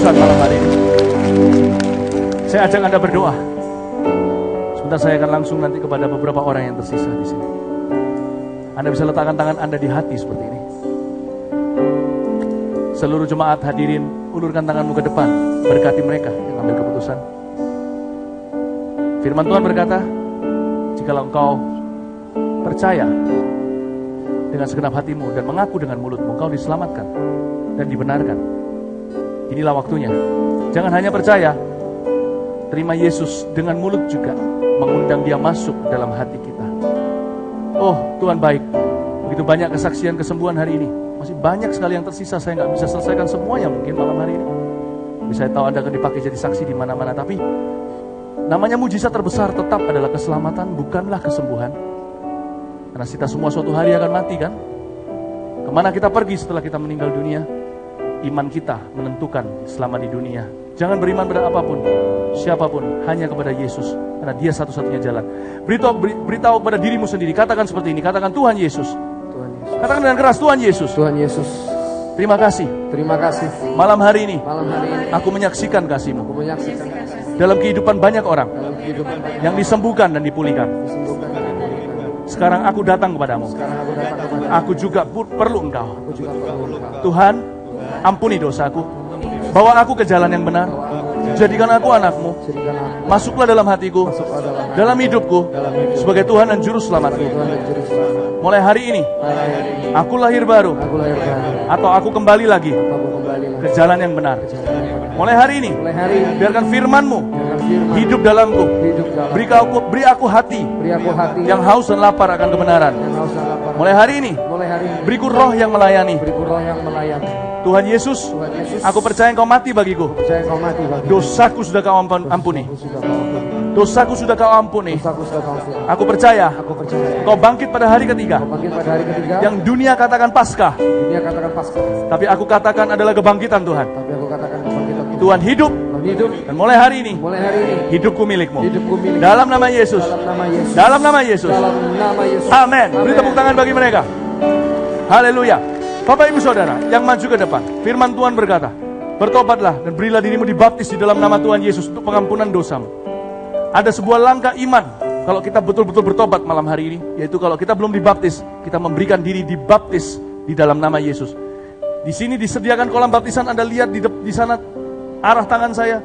keputusan malam hari ini. Saya ajak Anda berdoa. Sebentar saya akan langsung nanti kepada beberapa orang yang tersisa di sini. Anda bisa letakkan tangan Anda di hati seperti ini. Seluruh jemaat hadirin, ulurkan tanganmu ke depan, berkati mereka yang ambil keputusan. Firman Tuhan berkata, jikalau engkau percaya dengan segenap hatimu dan mengaku dengan mulutmu, engkau diselamatkan dan dibenarkan. Inilah waktunya. Jangan hanya percaya, terima Yesus dengan mulut juga, mengundang dia masuk dalam hati kita. Oh, Tuhan baik. Begitu banyak kesaksian kesembuhan hari ini. Masih banyak sekali yang tersisa. Saya nggak bisa selesaikan semuanya mungkin malam hari ini. Tapi saya tahu Anda akan dipakai jadi saksi di mana-mana. Tapi namanya mujizat terbesar tetap adalah keselamatan, bukanlah kesembuhan. Karena kita semua suatu hari akan mati kan? Kemana kita pergi setelah kita meninggal dunia? Iman kita menentukan selama di dunia. Jangan beriman pada apapun, siapapun, hanya kepada Yesus. Karena dia satu-satunya jalan. Beritahu kepada dirimu sendiri. Katakan seperti ini, katakan Tuhan Yesus. Tuhan Yesus. Katakan dengan keras, Tuhan Yesus. Tuhan Yesus. Terima kasih. Terima kasih. Malam hari ini, Aku menyaksikan kasih-Mu menyaksikan dalam kehidupan banyak orang dalam kehidupan yang disembuhkan dan dipulihkan. disembuhkan dan dipulihkan. Sekarang aku datang kepadamu. Sekarang aku datang kepada Aku juga perlu Engkau. aku juga perlu Engkau. Tuhan, ampuni dosaku. Bawa aku ke jalan yang benar. Jadikan aku anakmu. Jadikan aku Masuklah dalam hatiku, dalam hidupku, sebagai Tuhan dan Juru Selamatku. Tuhan dan Juru Selamat. Mulai hari ini, aku lahir baru, Aku lahir baru. atau aku kembali lagi Aku kembali ke jalan yang benar. Mulai hari ini, Mulai hari ini biarkan firman-Mu dengan firman hidup dalamku. hidup dalam. Beri aku hati Beri aku hati yang haus dan lapar akan kebenaran. yang haus dan lapar. Mulai hari ini, Mulai hari ini beriku roh yang melayani. beriku roh yang melayani. Tuhan Yesus, Tuhan Yesus, aku percaya Engkau mati bagiku. percaya Engkau mati bagi Dosaku sudah Kau ampuni. Aku sudah Kau ampuni. Dosaku sudah Kau ampuni. Dosaku sudah Kau ampuni. Aku percaya Aku percaya Kau bangkit pada hari ketiga. bangkit pada hari ketiga. Yang dunia katakan Paskah, Dunia katakan Paskah, tapi aku katakan adalah kebangkitan Tuhan. tapi aku katakan kebangkitan Tuhan. Tuhan hidup, Tuhan hidup. dan mulai hari ini Mulai hari ini hidupku milikmu. hidupku milik. Dalam nama Yesus. Dalam nama Yesus. Dalam nama Yesus. Dalam nama Yesus. Amin. Beri tepuk tangan bagi mereka. Haleluya. Bapak Ibu Saudara yang maju ke depan, firman Tuhan berkata, bertobatlah dan berilah dirimu dibaptis di dalam nama Tuhan Yesus untuk pengampunan dosamu. Ada sebuah langkah iman kalau kita betul-betul bertobat malam hari ini, yaitu kalau kita belum dibaptis, kita memberikan diri dibaptis di dalam nama Yesus. Di sini disediakan kolam baptisan, Anda lihat di sana arah tangan saya,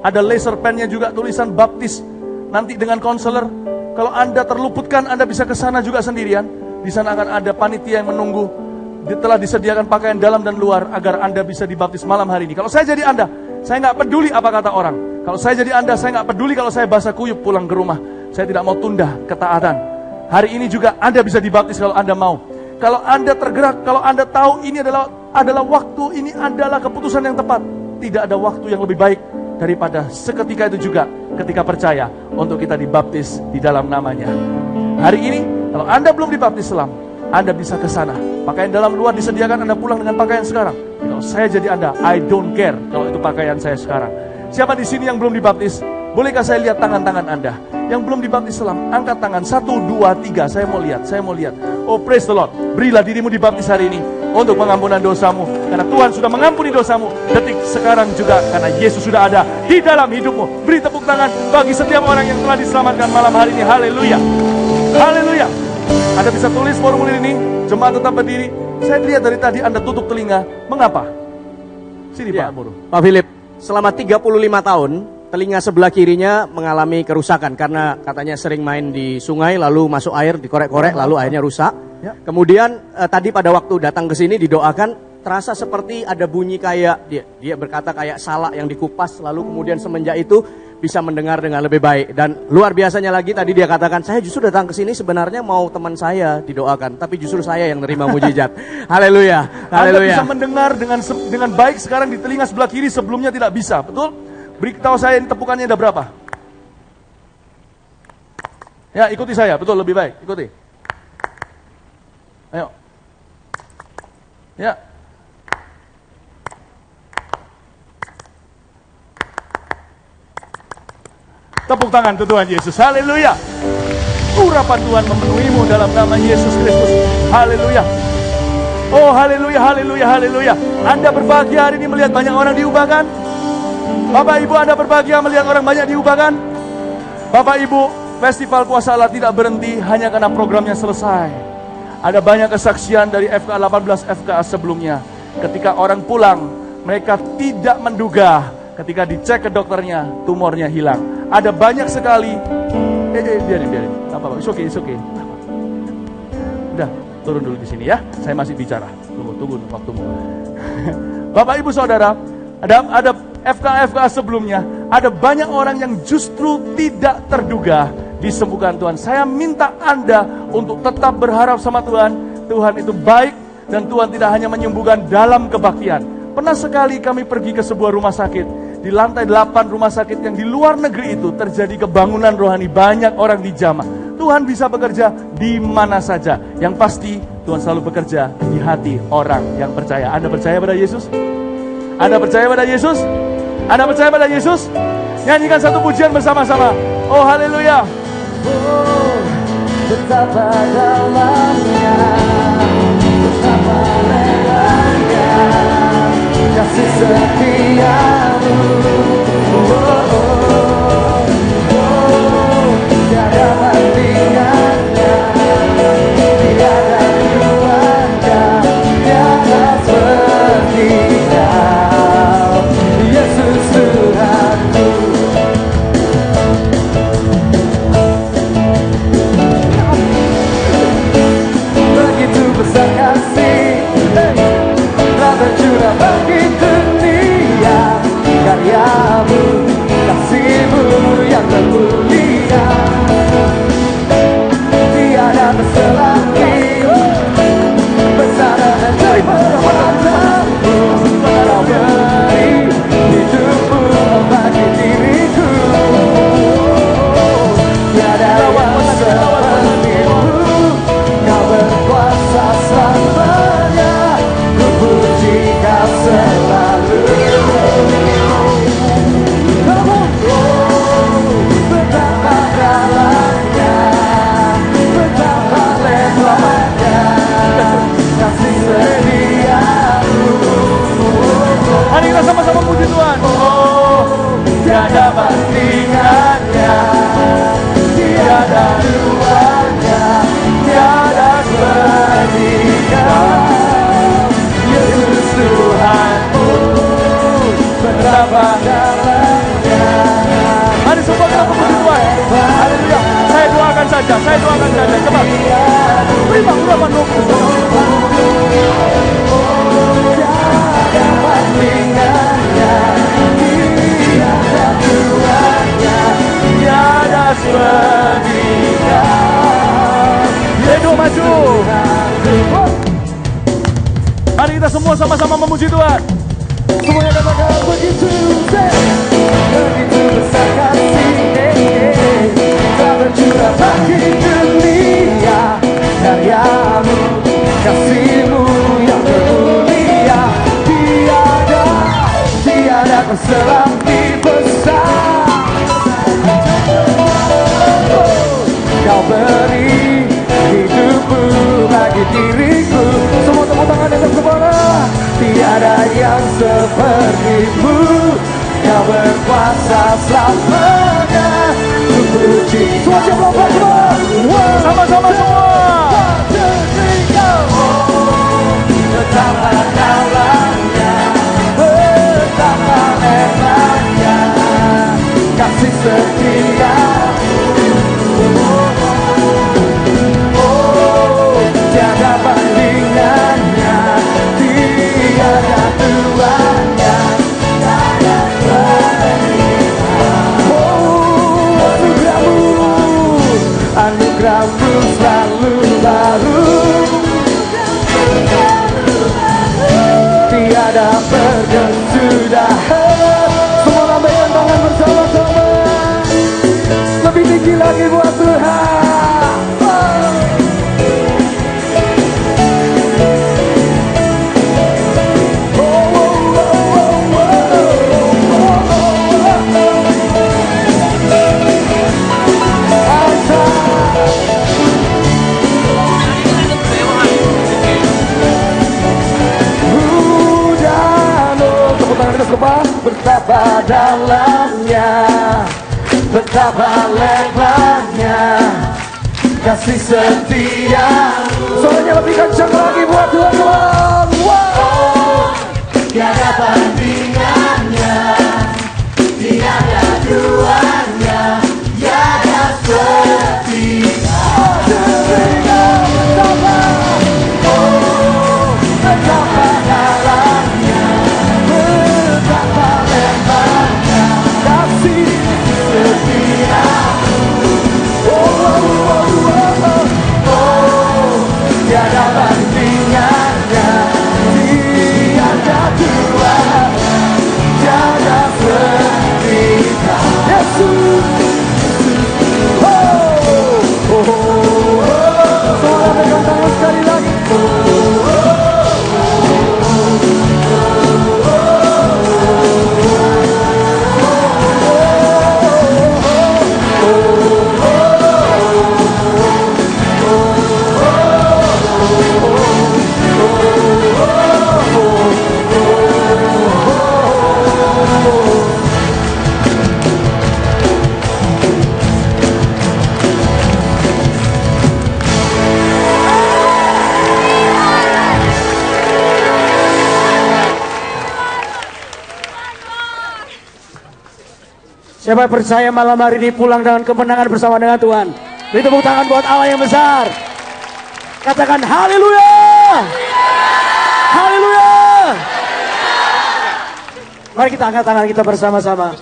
ada laser pen-nya juga tulisan baptis. Nanti dengan konselor, kalau Anda terluputkan, Anda bisa ke sana juga sendirian. Di sana akan ada panitia yang menunggu. Telah disediakan pakaian dalam dan luar agar Anda bisa dibaptis malam hari ini. Kalau saya jadi Anda, saya nggak peduli apa kata orang. Kalau saya jadi Anda, saya nggak peduli kalau saya basah kuyup pulang ke rumah. Saya tidak mau tunda ketaatan. Hari ini juga Anda bisa dibaptis kalau Anda mau. Kalau Anda tergerak, kalau Anda tahu ini adalah waktu, ini adalah keputusan yang tepat. Tidak ada waktu yang lebih baik daripada seketika itu juga ketika percaya untuk kita dibaptis di dalam namanya. Hari ini, kalau Anda belum dibaptis Islam, Anda bisa ke sana. Pakaian dalam luar disediakan, Anda pulang dengan pakaian sekarang. Kalau saya jadi Anda, I don't care kalau itu pakaian saya sekarang. Siapa di sini yang belum dibaptis? Bolehkah saya lihat tangan-tangan Anda? Yang belum dibaptis Islam, angkat tangan. 1, 2, 3, saya mau lihat. Oh praise the Lord. Berilah dirimu dibaptis hari ini untuk pengampunan dosamu. Karena Tuhan sudah mengampuni dosamu detik sekarang juga. Karena Yesus sudah ada di dalam hidupmu. Beri tepuk tangan bagi setiap orang yang telah diselamatkan malam hari ini. Haleluya. Haleluya. Anda bisa tulis formulir ini. Jemaat tetap berdiri. Saya lihat dari tadi Anda tutup telinga. Mengapa? Sini Ya, Pak Buru. Pak Philip, selama 35 tahun, telinga sebelah kirinya mengalami kerusakan karena katanya sering main di sungai, lalu masuk air, dikorek-korek, lalu airnya rusak. Ya. Kemudian tadi pada waktu datang ke sini didoakan, terasa seperti ada bunyi kayak, dia berkata kayak salak yang dikupas, lalu kemudian semenjak itu bisa mendengar dengan lebih baik. Dan luar biasanya lagi tadi dia katakan, saya justru datang ke sini sebenarnya mau teman saya didoakan, tapi justru saya yang nerima mujizat. Haleluya. Anda Haleluya. bisa mendengar dengan baik sekarang di telinga sebelah kiri, sebelumnya tidak bisa. Betul? Beritahu saya ini tepukannya ada berapa? Ya, ikuti saya. Betul, lebih baik. Ikuti. Ayo. Ya. Tepuk tangan untuk Tuhan Yesus. Haleluya. Urapan Tuhan memenuhimu dalam nama Yesus Kristus. Haleluya. Oh haleluya, haleluya, haleluya. Anda berbahagia hari ini melihat banyak orang diubahkan. Bapak Ibu, Anda berbahagia melihat orang banyak diubahkan. Bapak Ibu, Festival Kuasa Allah tidak berhenti hanya karena programnya selesai. Ada banyak kesaksian dari FKA 18 FKA sebelumnya. Ketika orang pulang, mereka tidak menduga ketika dicek ke dokternya, tumornya hilang. Ada banyak sekali. Biarin. Tak apa-apa, it's okay. Udah, turun dulu di sini ya. Saya masih bicara. Tunggu waktumu. Bapak Ibu Saudara, ada FKA sebelumnya, ada banyak orang yang justru tidak terduga disembuhkan Tuhan. Saya minta Anda untuk tetap berharap sama Tuhan. Tuhan itu baik dan Tuhan tidak hanya menyembuhkan dalam kebaktian. Pernah sekali kami pergi ke sebuah rumah sakit. Di lantai 8 rumah sakit yang di luar negeri itu terjadi kebangunan rohani. Banyak orang dijamah. Tuhan bisa bekerja di mana saja. Yang pasti Tuhan selalu bekerja di hati orang yang percaya. Anda percaya pada Yesus? Anda percaya pada Yesus? Anda percaya pada Yesus? Nyanyikan satu pujian bersama-sama. Oh haleluya. Oh, betapa dalamnya, betapa lebarnya kasih setiamu. Tiada bandingannya, tiada duanya, tiada seperti Kau, Yesus Tuhanku. Begitu besar kasih telah tercurah bagi dunia, karyamu, kasihmu yang termulia, tiada terselami, besar dan daripada-Mu. Kau beri hidupmu bagi diriku, tiada yang seperti-Mu. Kau berkuasa selamanya, ku puji Kau selalu. Betapa dalamnya, betapa lebarnya kasih setiamu. Mari kita sama-sama puji Tuhan. Oh, Tiada bandingannya, tiada duanya, tiada seperti Kau, Yesus Tuhanku. Betapa dalamnya. mari semua kita puji Tuhan. Haleluya. Saya doakan saja. Coba. Terima urapan Roh Kudus. Tiada bandingannya, tiada duanya, tiada seperti Kau, Yedo maju. Mari kita semua sama-sama memuji Tuhan. semuanya katakan begitu besar kasih telah tercurah bagi dunia, karyamu, kasihmu yang termulia, tiada terselami besar. Kau beri hidupmu bagi diriku. Semua tepuk tangan yang bersama. Tiada yang seperti-Mu. Kau berkuasa selamanya, ku puji. Semua siap lompat semua. Sama-sama semua. Betapa dalamnya, betapa lebarnya kasih setia-Mu. Oh, tiada bandingannya, tiada duanya, tiada bandingannya. Oh, anugerah-Mu selalu baru, tiada berkesudahan. Semua lambaikan tangan bersama-sama, lebih tinggi lagi buat Tuhan. Betapa dalamnya, betapa lebarnya kasih setia. Suaranya lebih kencang lagi buat Tuhan. Wow, tiada bandingannya, tiada duanya, tiada setia. Betapa dalamnya, betapa lebarnya kasih setia. Tiada bandingannya, tiada duanya, tiada setia. Yesus. Suara pegang tangan sekali lagi. Siapa yang percaya malam hari ini pulang dengan kemenangan bersama dengan Tuhan? Beri tepuk tangan buat Allah yang besar. Katakan haleluya. Haleluya. Mari kita angkat tangan kita bersama-sama.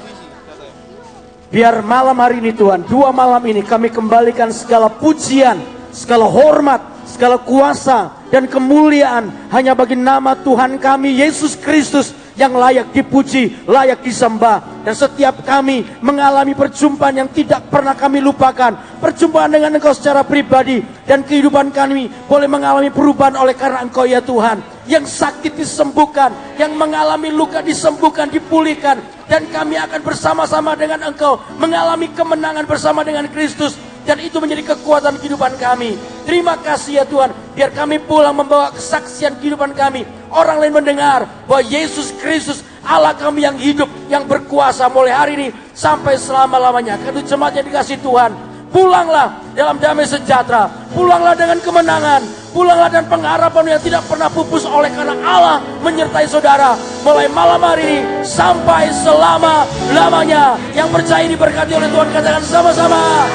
Biar malam hari ini Tuhan, 2 malam ini kami kembalikan segala pujian, segala hormat, segala kuasa dan kemuliaan hanya bagi nama Tuhan kami Yesus Kristus yang layak dipuji, layak disembah. Dan setiap kami mengalami perjumpaan yang tidak pernah kami lupakan, perjumpaan dengan Engkau secara pribadi, dan kehidupan kami boleh mengalami perubahan oleh karena Engkau ya Tuhan. Yang sakit disembuhkan, yang mengalami luka disembuhkan, dipulihkan, dan kami akan bersama-sama dengan Engkau mengalami kemenangan bersama dengan Kristus. Dan itu menjadi kekuatan kehidupan kami. Terima kasih ya Tuhan. Biar kami pulang membawa kesaksian kehidupan kami. Orang lain mendengar bahwa Yesus Kristus Allah kami yang hidup, yang berkuasa mulai hari ini sampai selama-lamanya. Karena jemaat yang dikasih Tuhan, pulanglah dalam damai sejahtera. Pulanglah dengan kemenangan. Pulanglah dan pengharapan yang tidak pernah pupus oleh karena Allah menyertai saudara. Mulai malam hari ini sampai selama-lamanya. Yang percaya diberkati oleh Tuhan, katakan sama-sama.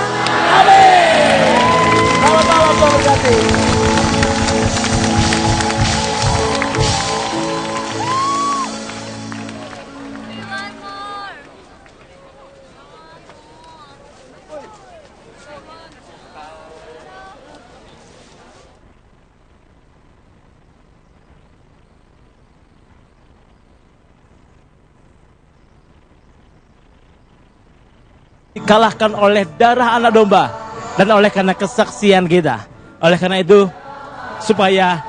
Amin. Malam-malam Tuhan berkati. Dikalahkan oleh darah anak domba dan oleh karena kesaksian kita. Oleh karena itu, supaya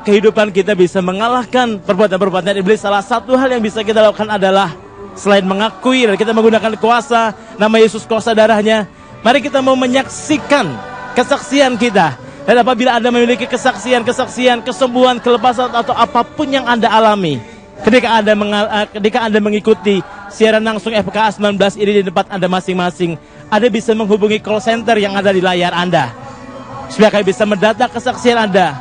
kehidupan kita bisa mengalahkan perbuatan-perbuatan iblis, salah satu hal yang bisa kita lakukan adalah selain mengakui dan kita menggunakan kuasa nama Yesus, kuasa darahnya, mari kita mau menyaksikan kesaksian kita. Dan apabila Anda memiliki kesaksian, kesembuhan, kelepasan atau apapun yang Anda alami, ketika Anda mengikuti siaran langsung FKA 19 ini di tempat Anda masing-masing, Anda bisa menghubungi call center yang ada di layar Anda, supaya kami bisa mendata kesaksian Anda,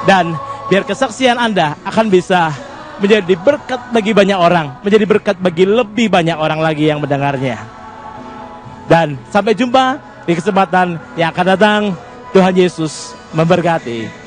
dan biar kesaksian Anda akan bisa menjadi berkat bagi banyak orang, menjadi berkat bagi lebih banyak orang lagi yang mendengarnya. Dan sampai jumpa di kesempatan yang akan datang. Tuhan Yesus memberkati.